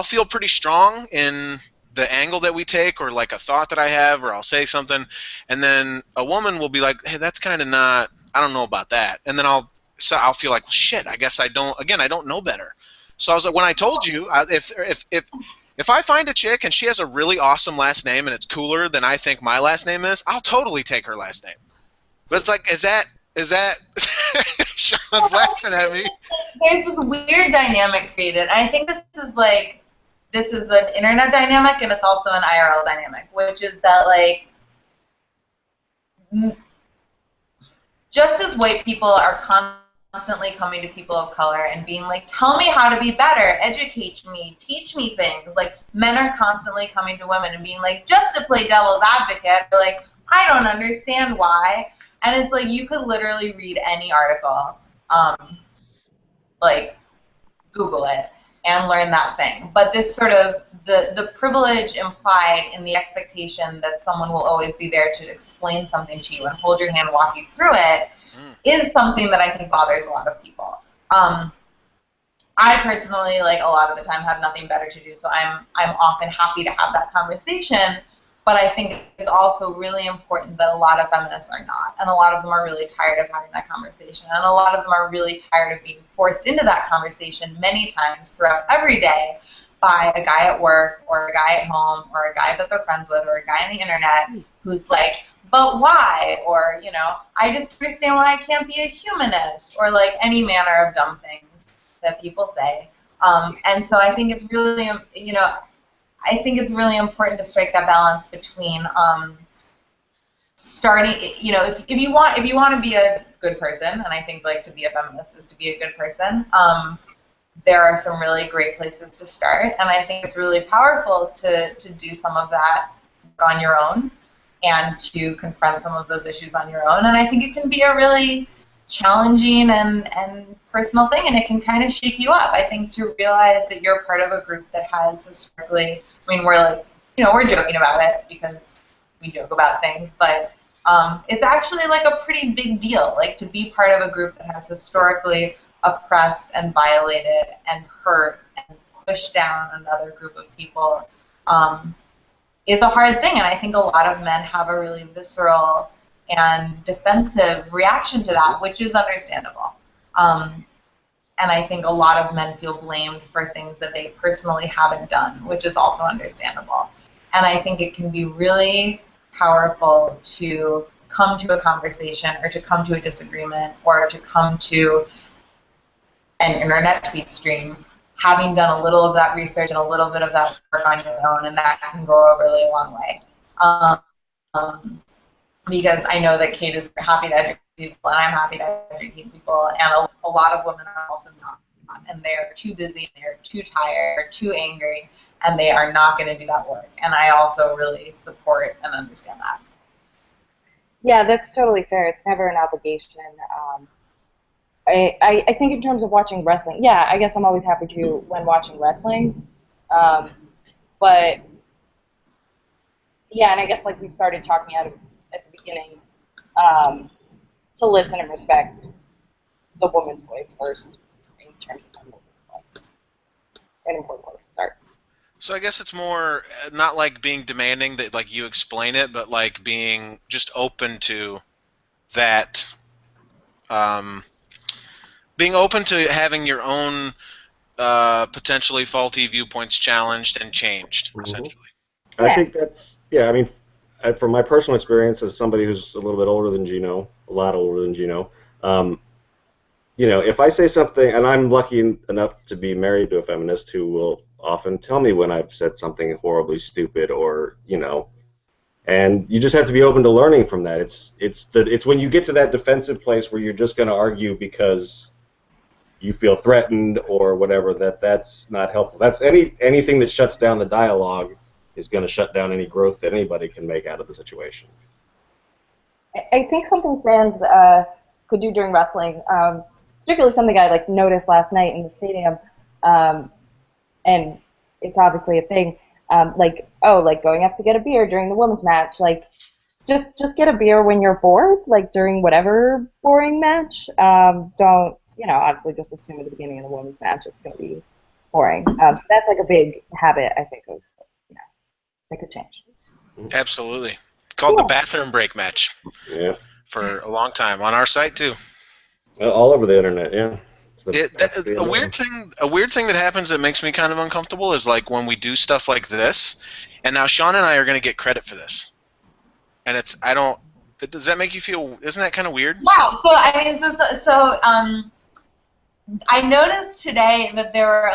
feel pretty strong in the angle that we take, or like a thought that I have, or I'll say something, and then a woman will be like, hey, that's kind of not, I don't know about that, and then I'll feel like, well, shit, I guess I don't know better. So I was like, when I told you, if I find a chick and she has a really awesome last name and it's cooler than I think my last name is, I'll totally take her last name. But it's like, is that Sean's laughing at me. There's this weird dynamic created. I think this is an internet dynamic and it's also an IRL dynamic, which is that like just as white people are constantly coming to people of color and being like, tell me how to be better, educate me, teach me things. Like, men are constantly coming to women and being like, just to play devil's advocate, they're like, I don't understand why. And it's like, you could literally read any article, like, Google it, and learn that thing. But this sort of, the privilege implied in the expectation that someone will always be there to explain something to you and hold your hand and walk you through it is something that I think bothers a lot of people. I personally, like, a lot of the time have nothing better to do, so I'm often happy to have that conversation, but I think it's also really important that a lot of feminists are not, and a lot of them are really tired of having that conversation, and a lot of them are really tired of being forced into that conversation many times throughout every day by a guy at work, or a guy at home, or a guy that they're friends with, or a guy on the internet who's like, but why? Or, you know, I just understand why I can't be a humanist, or like any manner of dumb things that people say. And so I think it's really, you know, I think it's really important to strike that balance between starting, you know, if you want to be a good person, and I think like to be a feminist is to be a good person, there are some really great places to start, and I think it's really powerful to do some of that on your own and to confront some of those issues on your own. And I think it can be a really challenging and personal thing, and it can kind of shake you up. I think to realize that you're part of a group that has historically, I mean, we're like, you know, we're joking about it because we joke about things, but it's actually like a pretty big deal, like to be part of a group that has historically oppressed and violated and hurt and pushed down another group of people is a hard thing, and I think a lot of men have a really visceral and defensive reaction to that, which is understandable. And I think a lot of men feel blamed for things that they personally haven't done, which is also understandable. And I think it can be really powerful to come to a conversation or to come to a disagreement or to come to an internet tweet stream having done a little of that research and a little bit of that work on your own, and that can go a really long way. Because I know that Kate is happy to educate people, and I'm happy to educate people, and a lot of women are also not, and they're too busy, they're too tired, too angry, and they are not going to do that work. And I also really support and understand that. Yeah, that's totally fair. It's never an obligation. I think in terms of watching wrestling, yeah, I guess I'm always happy to when watching wrestling. But, yeah, and I guess like we started talking at the beginning, to listen and respect the woman's voice first in terms of feminism. It's like an important place to start. So I guess it's more not like being demanding that like you explain it, but like being just open to that, being open to having your own potentially faulty viewpoints challenged and changed, essentially. I think that's, yeah, I mean, from my personal experience as somebody who's a little bit older than Geno, a lot older than Geno, you know, if I say something, and I'm lucky enough to be married to a feminist who will often tell me when I've said something horribly stupid or, you know, and you just have to be open to learning from that. It's when you get to that defensive place where you're just going to argue because you feel threatened or whatever, that's not helpful. That's anything that shuts down the dialogue is going to shut down any growth that anybody can make out of the situation. I think something fans could do during wrestling, particularly something I like noticed last night in the stadium, and it's obviously a thing, like going up to get a beer during the women's match, like just get a beer when you're bored, like during whatever boring match. Don't, you know, obviously just assume at the beginning of the women's match it's going to be boring. So that's like a big habit, I think, of, you know, that could change. Absolutely. It's called the bathroom break match. Yeah. For a long time on our site too. All over the internet, yeah. A weird thing that happens that makes me kind of uncomfortable is like when we do stuff like this, and now Sean and I are going to get credit for this, and does that make you feel? Isn't that kind of weird? Yeah. So I mean, I noticed today that there were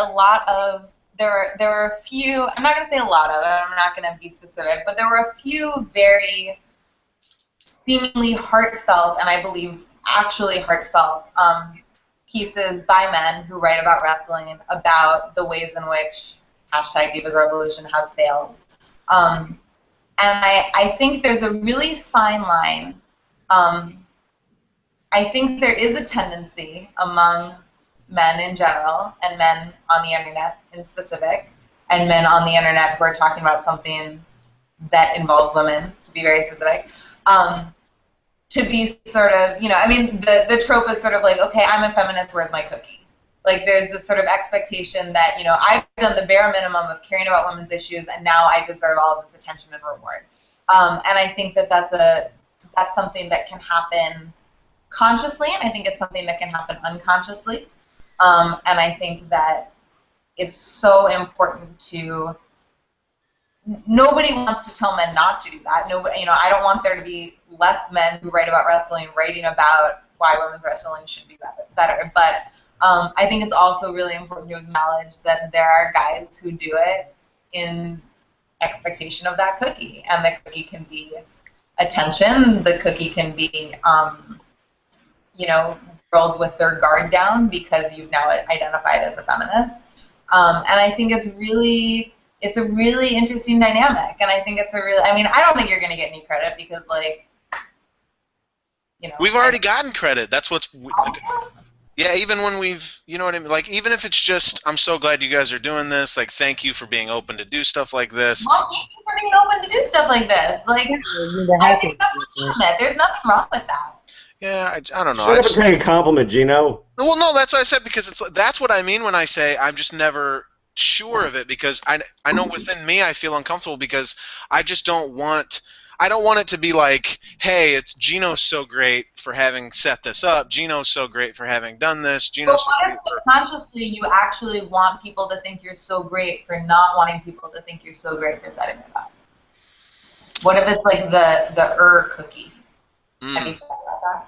a few. I'm not going to say a lot of it. I'm not going to be specific, but there were a few very seemingly heartfelt, and I believe actually heartfelt, pieces by men who write about wrestling about the ways in which #Divas Revolution has failed. And I think there's a really fine line. I think there is a tendency among men in general and men on the internet in specific and men on the internet who are talking about something that involves women, to be very specific, to be sort of, I mean, the trope is sort of like, okay, I'm a feminist, where's my cookie? Like, there's this sort of expectation that, I've done the bare minimum of caring about women's issues, and now I deserve all of this attention and reward. And I think that that's something that can happen consciously, and I think it's something that can happen unconsciously. And I think that it's so important to. Nobody wants to tell men not to do that. Nobody, I don't want there to be less men who write about wrestling writing about why women's wrestling should be better. But I think it's also really important to acknowledge that there are guys who do it in expectation of that cookie, and the cookie can be attention. The cookie can be, girls with their guard down because you've now identified as a feminist. And I think it's a really interesting dynamic, and I think I don't think you're going to get any credit because, we've already gotten credit. That's what's, yeah, even when we've, you know what I mean? Like, even if it's just, I'm so glad you guys are doing this, like, thank you for being open to do stuff like this. Well, thank you for being open to do stuff like this. Like, I think that's legitimate. There's nothing wrong with that. Yeah, I don't know. Shut up and take a compliment, Geno. Well, no, that's what I said, because that's what I mean when I say I'm just never sure of it, because I know within me I feel uncomfortable because I just don't want it to be like, hey, it's Geno's so great for having set this up, Geno's so great for having done this, Geno's so great for... Subconsciously you actually want people to think you're so great for not wanting people to think you're so great for setting it up? What if it's like the cookie? Have you thought about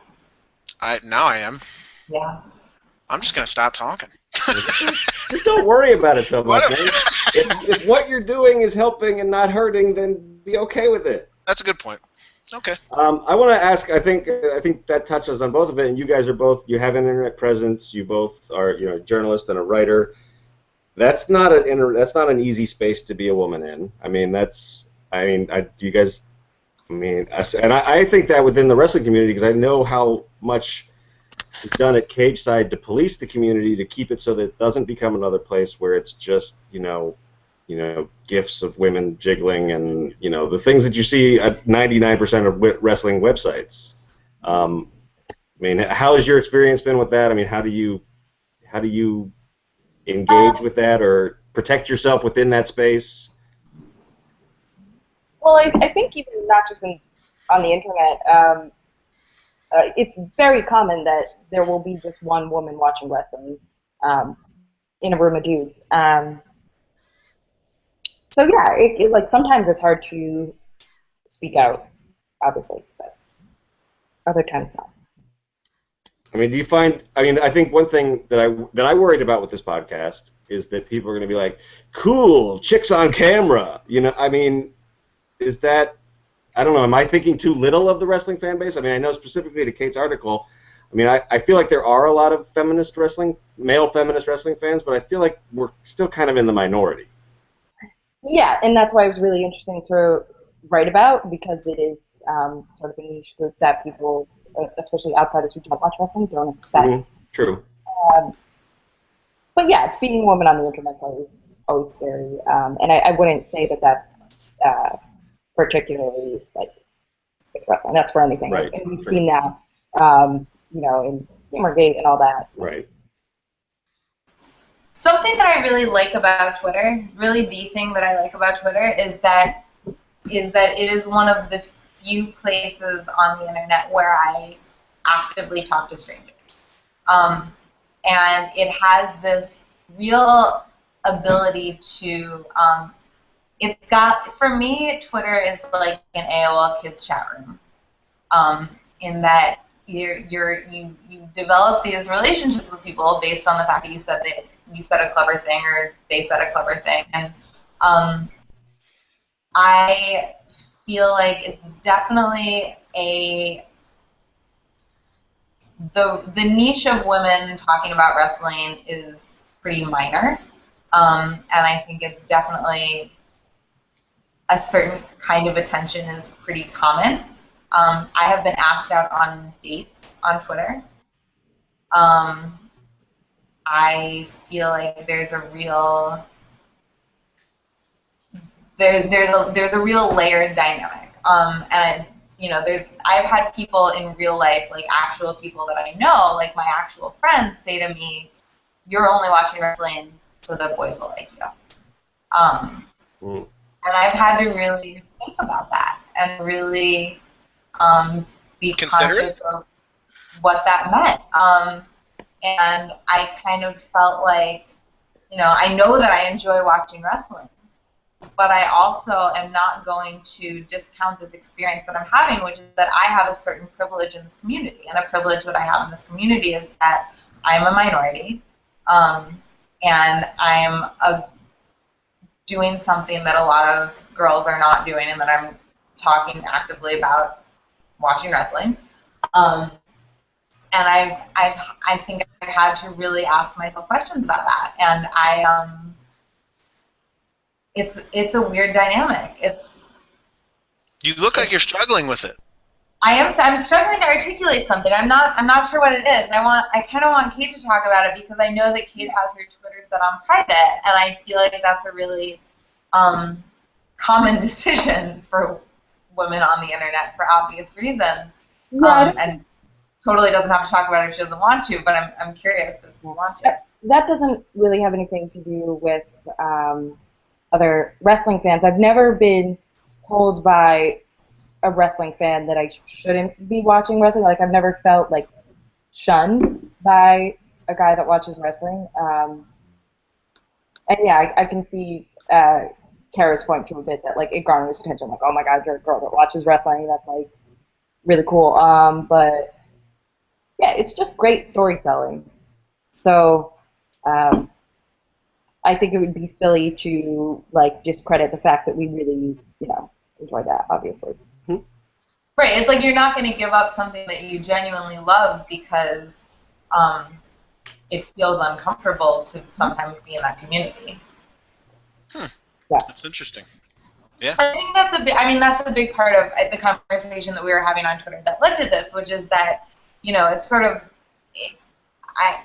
that? Now I am. Yeah. I'm just gonna stop talking. Just don't worry about it so much, man. If what you're doing is helping and not hurting, then be okay with it. That's a good point. Okay. I want to ask. I think that touches on both of it. And you guys are both. You have an internet presence. You both are, a journalist and a writer. That's not an easy space to be a woman in. I mean, you guys. I mean, and I think that within the wrestling community, because I know how much is done at Cageside to police the community to keep it so that it doesn't become another place where it's just gifs of women jiggling and the things that you see at 99% of wrestling websites. I mean, how has your experience been with that? I mean, how do you engage with that or protect yourself within that space? Well, I think even not just on the internet. It's very common that there will be just one woman watching wrestling in a room of dudes. So yeah, like sometimes it's hard to speak out, obviously, but other times not. I mean, do you find? I mean, I think one thing that I worried about with this podcast is that people are going to be like, "Cool, chicks on camera." I mean, is that? I don't know, am I thinking too little of the wrestling fan base? I mean, I know specifically to Kate's article, I mean, I feel like there are a lot of male feminist wrestling fans, but I feel like we're still kind of in the minority. Yeah, and that's why it was really interesting to write about, because it is sort of a niche group that people, especially outsiders who don't watch wrestling, don't expect. Mm-hmm. True. But yeah, being a woman on the internet is always scary, and I wouldn't say that that's... particularly like wrestling. That's for anything. Right. And we've seen that, in Gamergate and all that. So. Right. Something that I really like about Twitter, really the thing that I like about Twitter, is that it is one of the few places on the internet where I actively talk to strangers. and it has this real ability to, it's got, for me, Twitter is like an AOL kids chat room, in that you develop these relationships with people based on the fact that you said a clever thing or they said a clever thing, and I feel like it's definitely the niche of women talking about wrestling is pretty minor, and I think it's definitely a certain kind of attention is pretty common. I have been asked out on dates on Twitter. I feel like there's a real there's a real layered dynamic, and I've had people in real life, like actual people that I know, like my actual friends, say to me, "You're only watching wrestling so that boys will like you." And I've had to really think about that and really be conscious of what that meant. And I kind of felt like, I know that I enjoy watching wrestling, but I also am not going to discount this experience that I'm having, which is that I have a certain privilege in this community. And the privilege that I have in this community is that I'm a minority, and I'm doing something that a lot of girls are not doing, and that I'm talking actively about watching wrestling. And I think I've had to really ask myself questions about that. And it's a weird dynamic. You look like you're struggling with it. I'm struggling to articulate something. I'm not sure what it is. I kind of want Kate to talk about it, because I know that Kate has her Twitter set on private, and I feel like that's a really common decision for women on the internet for obvious reasons. And totally doesn't have to talk about it if she doesn't want to, but I'm curious if you want to. That doesn't really have anything to do with other wrestling fans. I've never been told by a wrestling fan that I shouldn't be watching wrestling. Like, I've never felt like shunned by a guy that watches wrestling. And yeah, I can see Kara's point to a bit that like it garners attention. Like, oh my God, you're a girl that watches wrestling. That's like really cool. But yeah, it's just great storytelling. So I think it would be silly to like discredit the fact that we really, enjoy that, obviously. Right. It's like you're not going to give up something that you genuinely love because it feels uncomfortable to sometimes be in that community. Yeah. That's interesting. Yeah. I think that's a big part of the conversation that we were having on Twitter that led to this, which is that, it's sort of,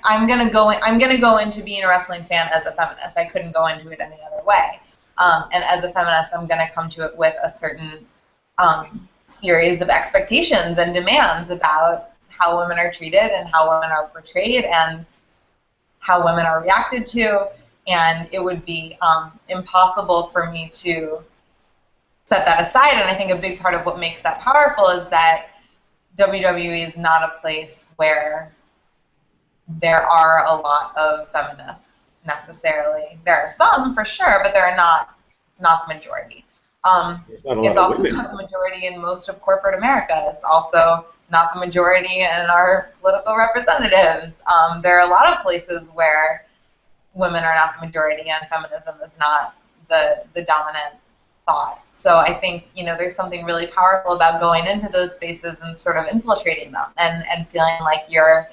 I'm gonna go into being a wrestling fan as a feminist. I couldn't go into it any other way. And as a feminist, I'm gonna come to it with a certain series of expectations and demands about how women are treated and how women are portrayed and how women are reacted to. And it would be impossible for me to set that aside. And I think a big part of what makes that powerful is that WWE is not a place where there are a lot of feminists necessarily. There are some for sure, but it's not the majority. It's also not the majority in most of corporate America. It's also not the majority in our political representatives. There are a lot of places where women are not the majority and feminism is not the dominant thought. So I think, there's something really powerful about going into those spaces and sort of infiltrating them and feeling like you're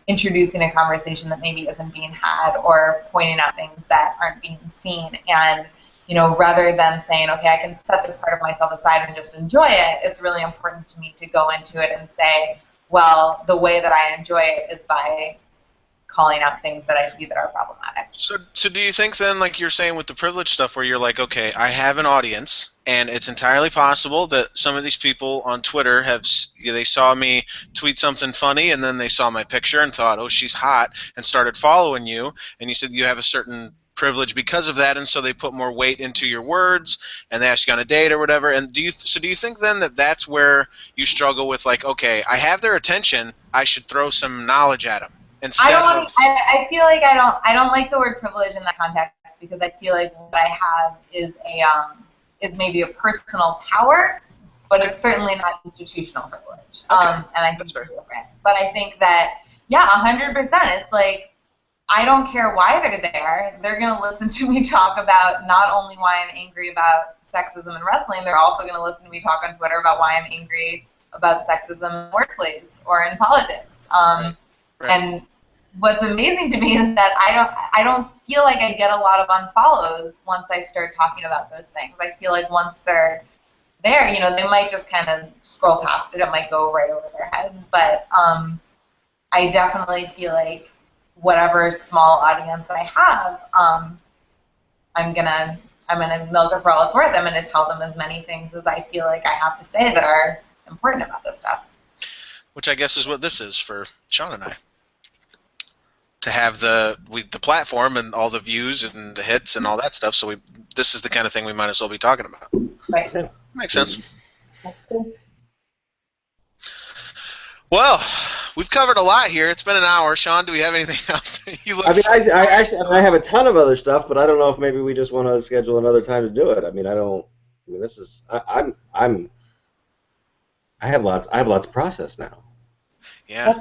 introducing a conversation that maybe isn't being had or pointing out things that aren't being seen. And, rather than saying, okay, I can set this part of myself aside and just enjoy it, it's really important to me to go into it and say, well, the way that I enjoy it is by calling out things that I see that are problematic. So do you think then, like you're saying with the privilege stuff, where you're like, okay, I have an audience, and it's entirely possible that some of these people on Twitter they saw me tweet something funny, and then they saw my picture and thought, oh, she's hot, and started following you, and you said you have a certain privilege because of that, and so they put more weight into your words, and they ask you on a date or whatever. And do you think then that that's where you struggle with, like, okay, I have their attention, I should throw some knowledge at them? instead of. I feel like I don't like the word privilege in that context because I feel like what I have is is maybe a personal power, but it's certainly not institutional privilege. And I think it's different. But I think that 100%. It's like I don't care why they're there. They're going to listen to me talk about not only why I'm angry about sexism in wrestling, they're also going to listen to me talk on Twitter about why I'm angry about sexism in the workplace or in politics. Right. And what's amazing to me is that I don't feel like I get a lot of unfollows once I start talking about those things. I feel like once they're there, they might just kind of scroll past it. It might go right over their heads. But I definitely feel like whatever small audience I have, I'm gonna milk it for all it's worth. I'm gonna tell them as many things as I feel like I have to say that are important about this stuff. Which I guess is what this is for Sean and I. To have the platform and all the views and the hits and all that stuff, so this is the kind of thing we might as well be talking about. Right. Makes sense. That's cool. Well, we've covered a lot here. It's been an hour. Sean, do we have anything else? I have a ton of other stuff, but I don't know if maybe we just want to schedule another time to do it. I have lots to process now. Yeah.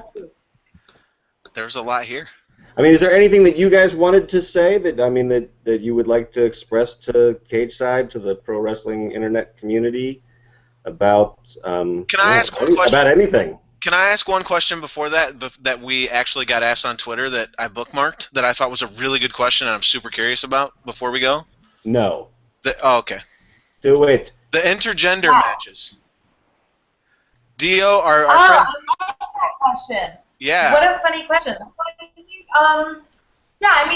There's a lot here. Is there anything that you guys wanted to say that you would like to express to Cageside, to the pro wrestling internet community about? Can I ask one question? About anything? Can I ask one question before that we actually got asked on Twitter that I bookmarked that I thought was a really good question and I'm super curious about before we go? No. Okay. Do it. The intergender matches. Dio, our friend. I love that question. Yeah. What a funny question.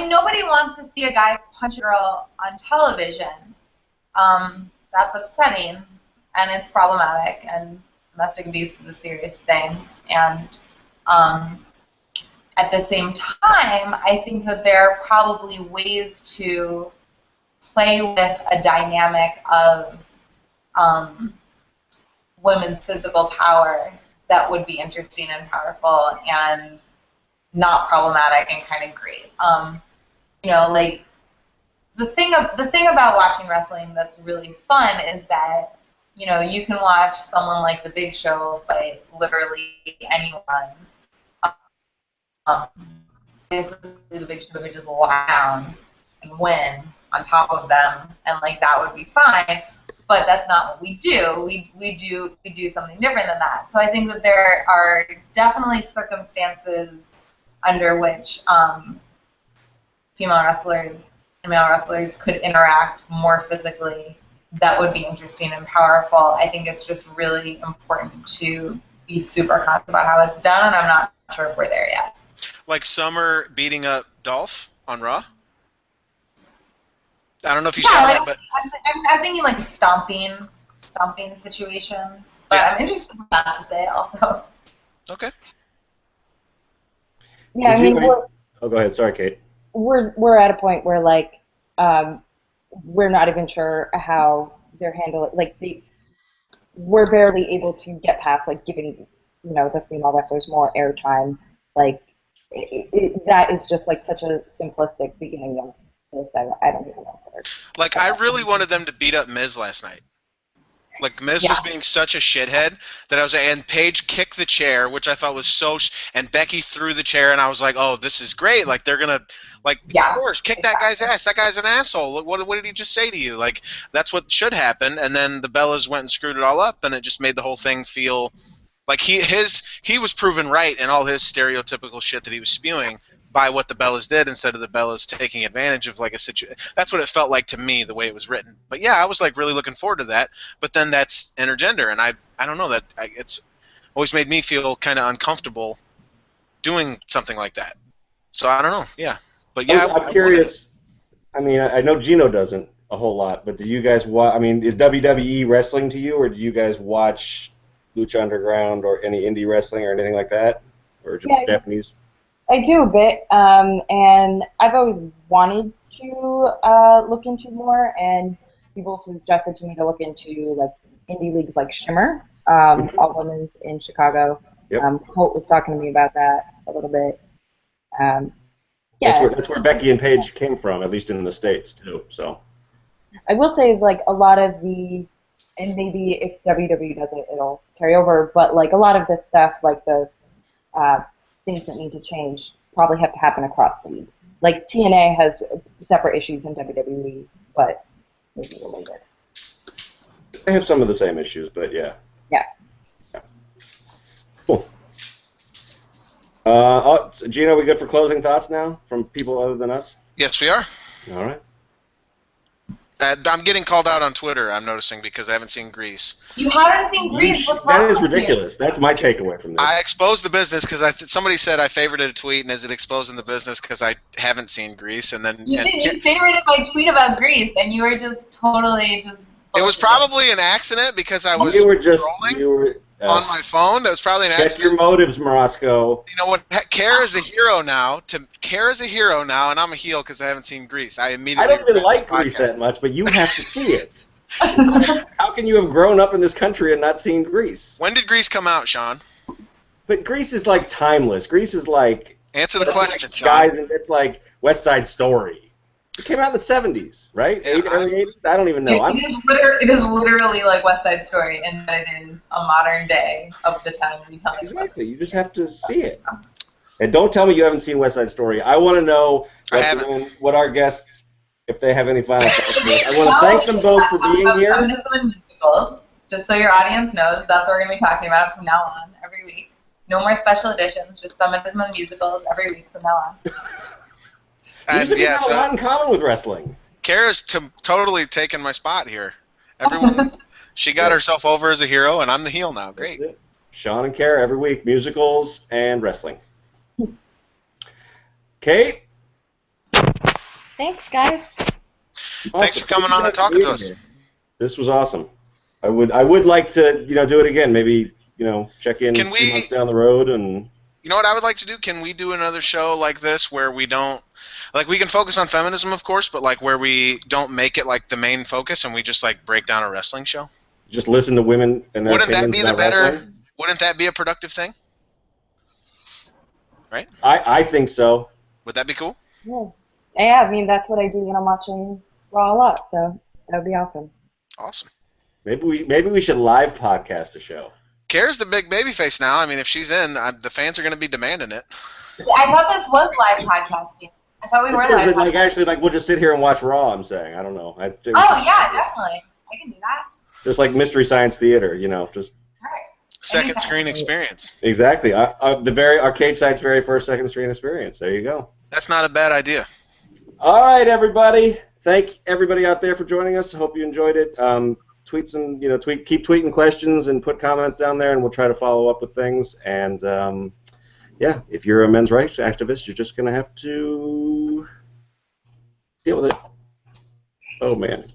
Nobody wants to see a guy punch a girl on television. That's upsetting, and it's problematic, and domestic abuse is a serious thing. And at the same time, I think that there are probably ways to play with a dynamic of women's physical power that would be interesting and powerful and not problematic and kind of great. The thing about watching wrestling that's really fun is that you can watch someone like The Big Show fight literally anyone. Basically, The Big Show could just lie down and win on top of them, and that would be fine. But that's not what we do. We do something different than that. So I think that there are definitely circumstances under which female wrestlers and male wrestlers could interact more physically that would be interesting and powerful. I think it's just really important to be super conscious about how it's done, and I'm not sure if we're there yet. Like Summer beating up Dolph on Raw? I don't know if you saw that, but I'm thinking stomping situations. But I'm interested in what else to say also. Okay. Yeah, oh, go ahead. Sorry, Kate. We're at a point where we're not even sure how they're handling. We're barely able to get past giving the female wrestlers more airtime. That is just such a simplistic beginning of this. I don't even know. I really wanted them to beat up Miz last night. Miz was being such a shithead that I was and Paige kicked the chair, which I thought was and Becky threw the chair, and I was like, oh, this is great. They're gonna of course, kick that guy's ass. That guy's an asshole. Look, what did he just say to you? That's what should happen. And then the Bellas went and screwed it all up, and it just made the whole thing feel like he was proven right in all his stereotypical shit that he was spewing by what the Bellas did instead of the Bellas taking advantage of a situation. That's what it felt like to me, the way it was written. But yeah, I was really looking forward to that. But then that's intergender, and I don't know, it's always made me feel kind of uncomfortable doing something like that. So I don't know. Yeah, but yeah, I'm curious. I know Geno doesn't a whole lot, but do you guys watch? Is WWE wrestling to you, or do you guys watch Lucha Underground or any indie wrestling or anything like that, or just Japanese? I do a bit, and I've always wanted to look into more, and people suggested to me to look into indie leagues like Shimmer, all women's in Chicago. Yep. Holt was talking to me about that a little bit. Yeah, That's where Becky and Paige came from, at least in the States too. So I will say like a lot of the, and maybe if WWE does it, it'll carry over. But like a lot of this stuff, like the things that need to change, probably have to happen across leagues. Like TNA has separate issues in WWE, but maybe related. they have some of the same issues, but yeah. Yeah. Cool. Gino, we good for closing thoughts now from people other than us? Yes, we are. All right. I'm getting called out on Twitter, I'm noticing, because I haven't seen Grease. You haven't seen Grease? What's wrong That is with you? ridiculous. That's my takeaway from this. I exposed the business because somebody said I favorited a tweet, and is it exposing the business because I haven't seen Grease? And then You favorited my tweet about Grease, and you were just totally just. It was probably an accident because I was you were just scrolling on my phone. That was probably an check accident. your motives, Morosco. You know what? Kara's a hero now. Kara's a hero now, and I'm a heel because I haven't seen Grease. I immediately. I don't even like regret Grease this that much, but you have to see it. How can you have grown up in this country and not seen Grease? When did Grease come out, Sean? But Grease is like timeless. Grease is like Answer the question, Sean. guys, and it's like West Side Story. It came out in the 70s, right? Yeah, Early 80s? I don't even know. It is literally like West Side Story, and it is a modern day of the time we tell it. Exactly. You just have to see it. And don't tell me you haven't seen West Side Story. I want to know what our guests, if they have any final thoughts. I want to thank them both for being here. Feminism and musicals, just so your audience knows, that's what we're going to be talking about from now on, every week. No more special editions, just feminism and musicals every week from now on. Music has a lot in common with wrestling. Kara's totally taken my spot here. Everyone, she got herself over as a hero, and I'm the heel now. Great. Sean and Kara every week, musicals and wrestling. Kate? Thanks, guys. Awesome. Thanks for coming on and talking to us. This was awesome. I would like to do it again. Maybe check in 2 months down the road and. You know what I would like to do? Can we do another show like this where we don't, like, we can focus on feminism, of course, but like where we don't make it like the main focus and we just like break down a wrestling show? Just listen to women and their opinions about wrestling? Wouldn't that be a productive thing? Right? I think so. Would that be cool? Yeah, I mean that's what I do when I'm watching Raw a lot, so that would be awesome. Awesome. Maybe we should live podcast a show. Kara's the big baby face now. I mean, if she's in, the fans are going to be demanding it. I thought this was live podcasting. I thought we were live podcasting. Actually, we'll just sit here and watch Raw, I'm saying. I don't know. Oh, yeah, definitely. I can do that. Just like Mystery Science Theater, just... All right. Second screen experience. Exactly. Our Cageside's very first second screen experience. There you go. That's not a bad idea. All right, everybody. Thank everybody out there for joining us. Hope you enjoyed it. Tweet some, keep tweeting questions and put comments down there, and we'll try to follow up with things. And yeah, if you're a men's rights activist, you're just gonna have to deal with it. Oh man.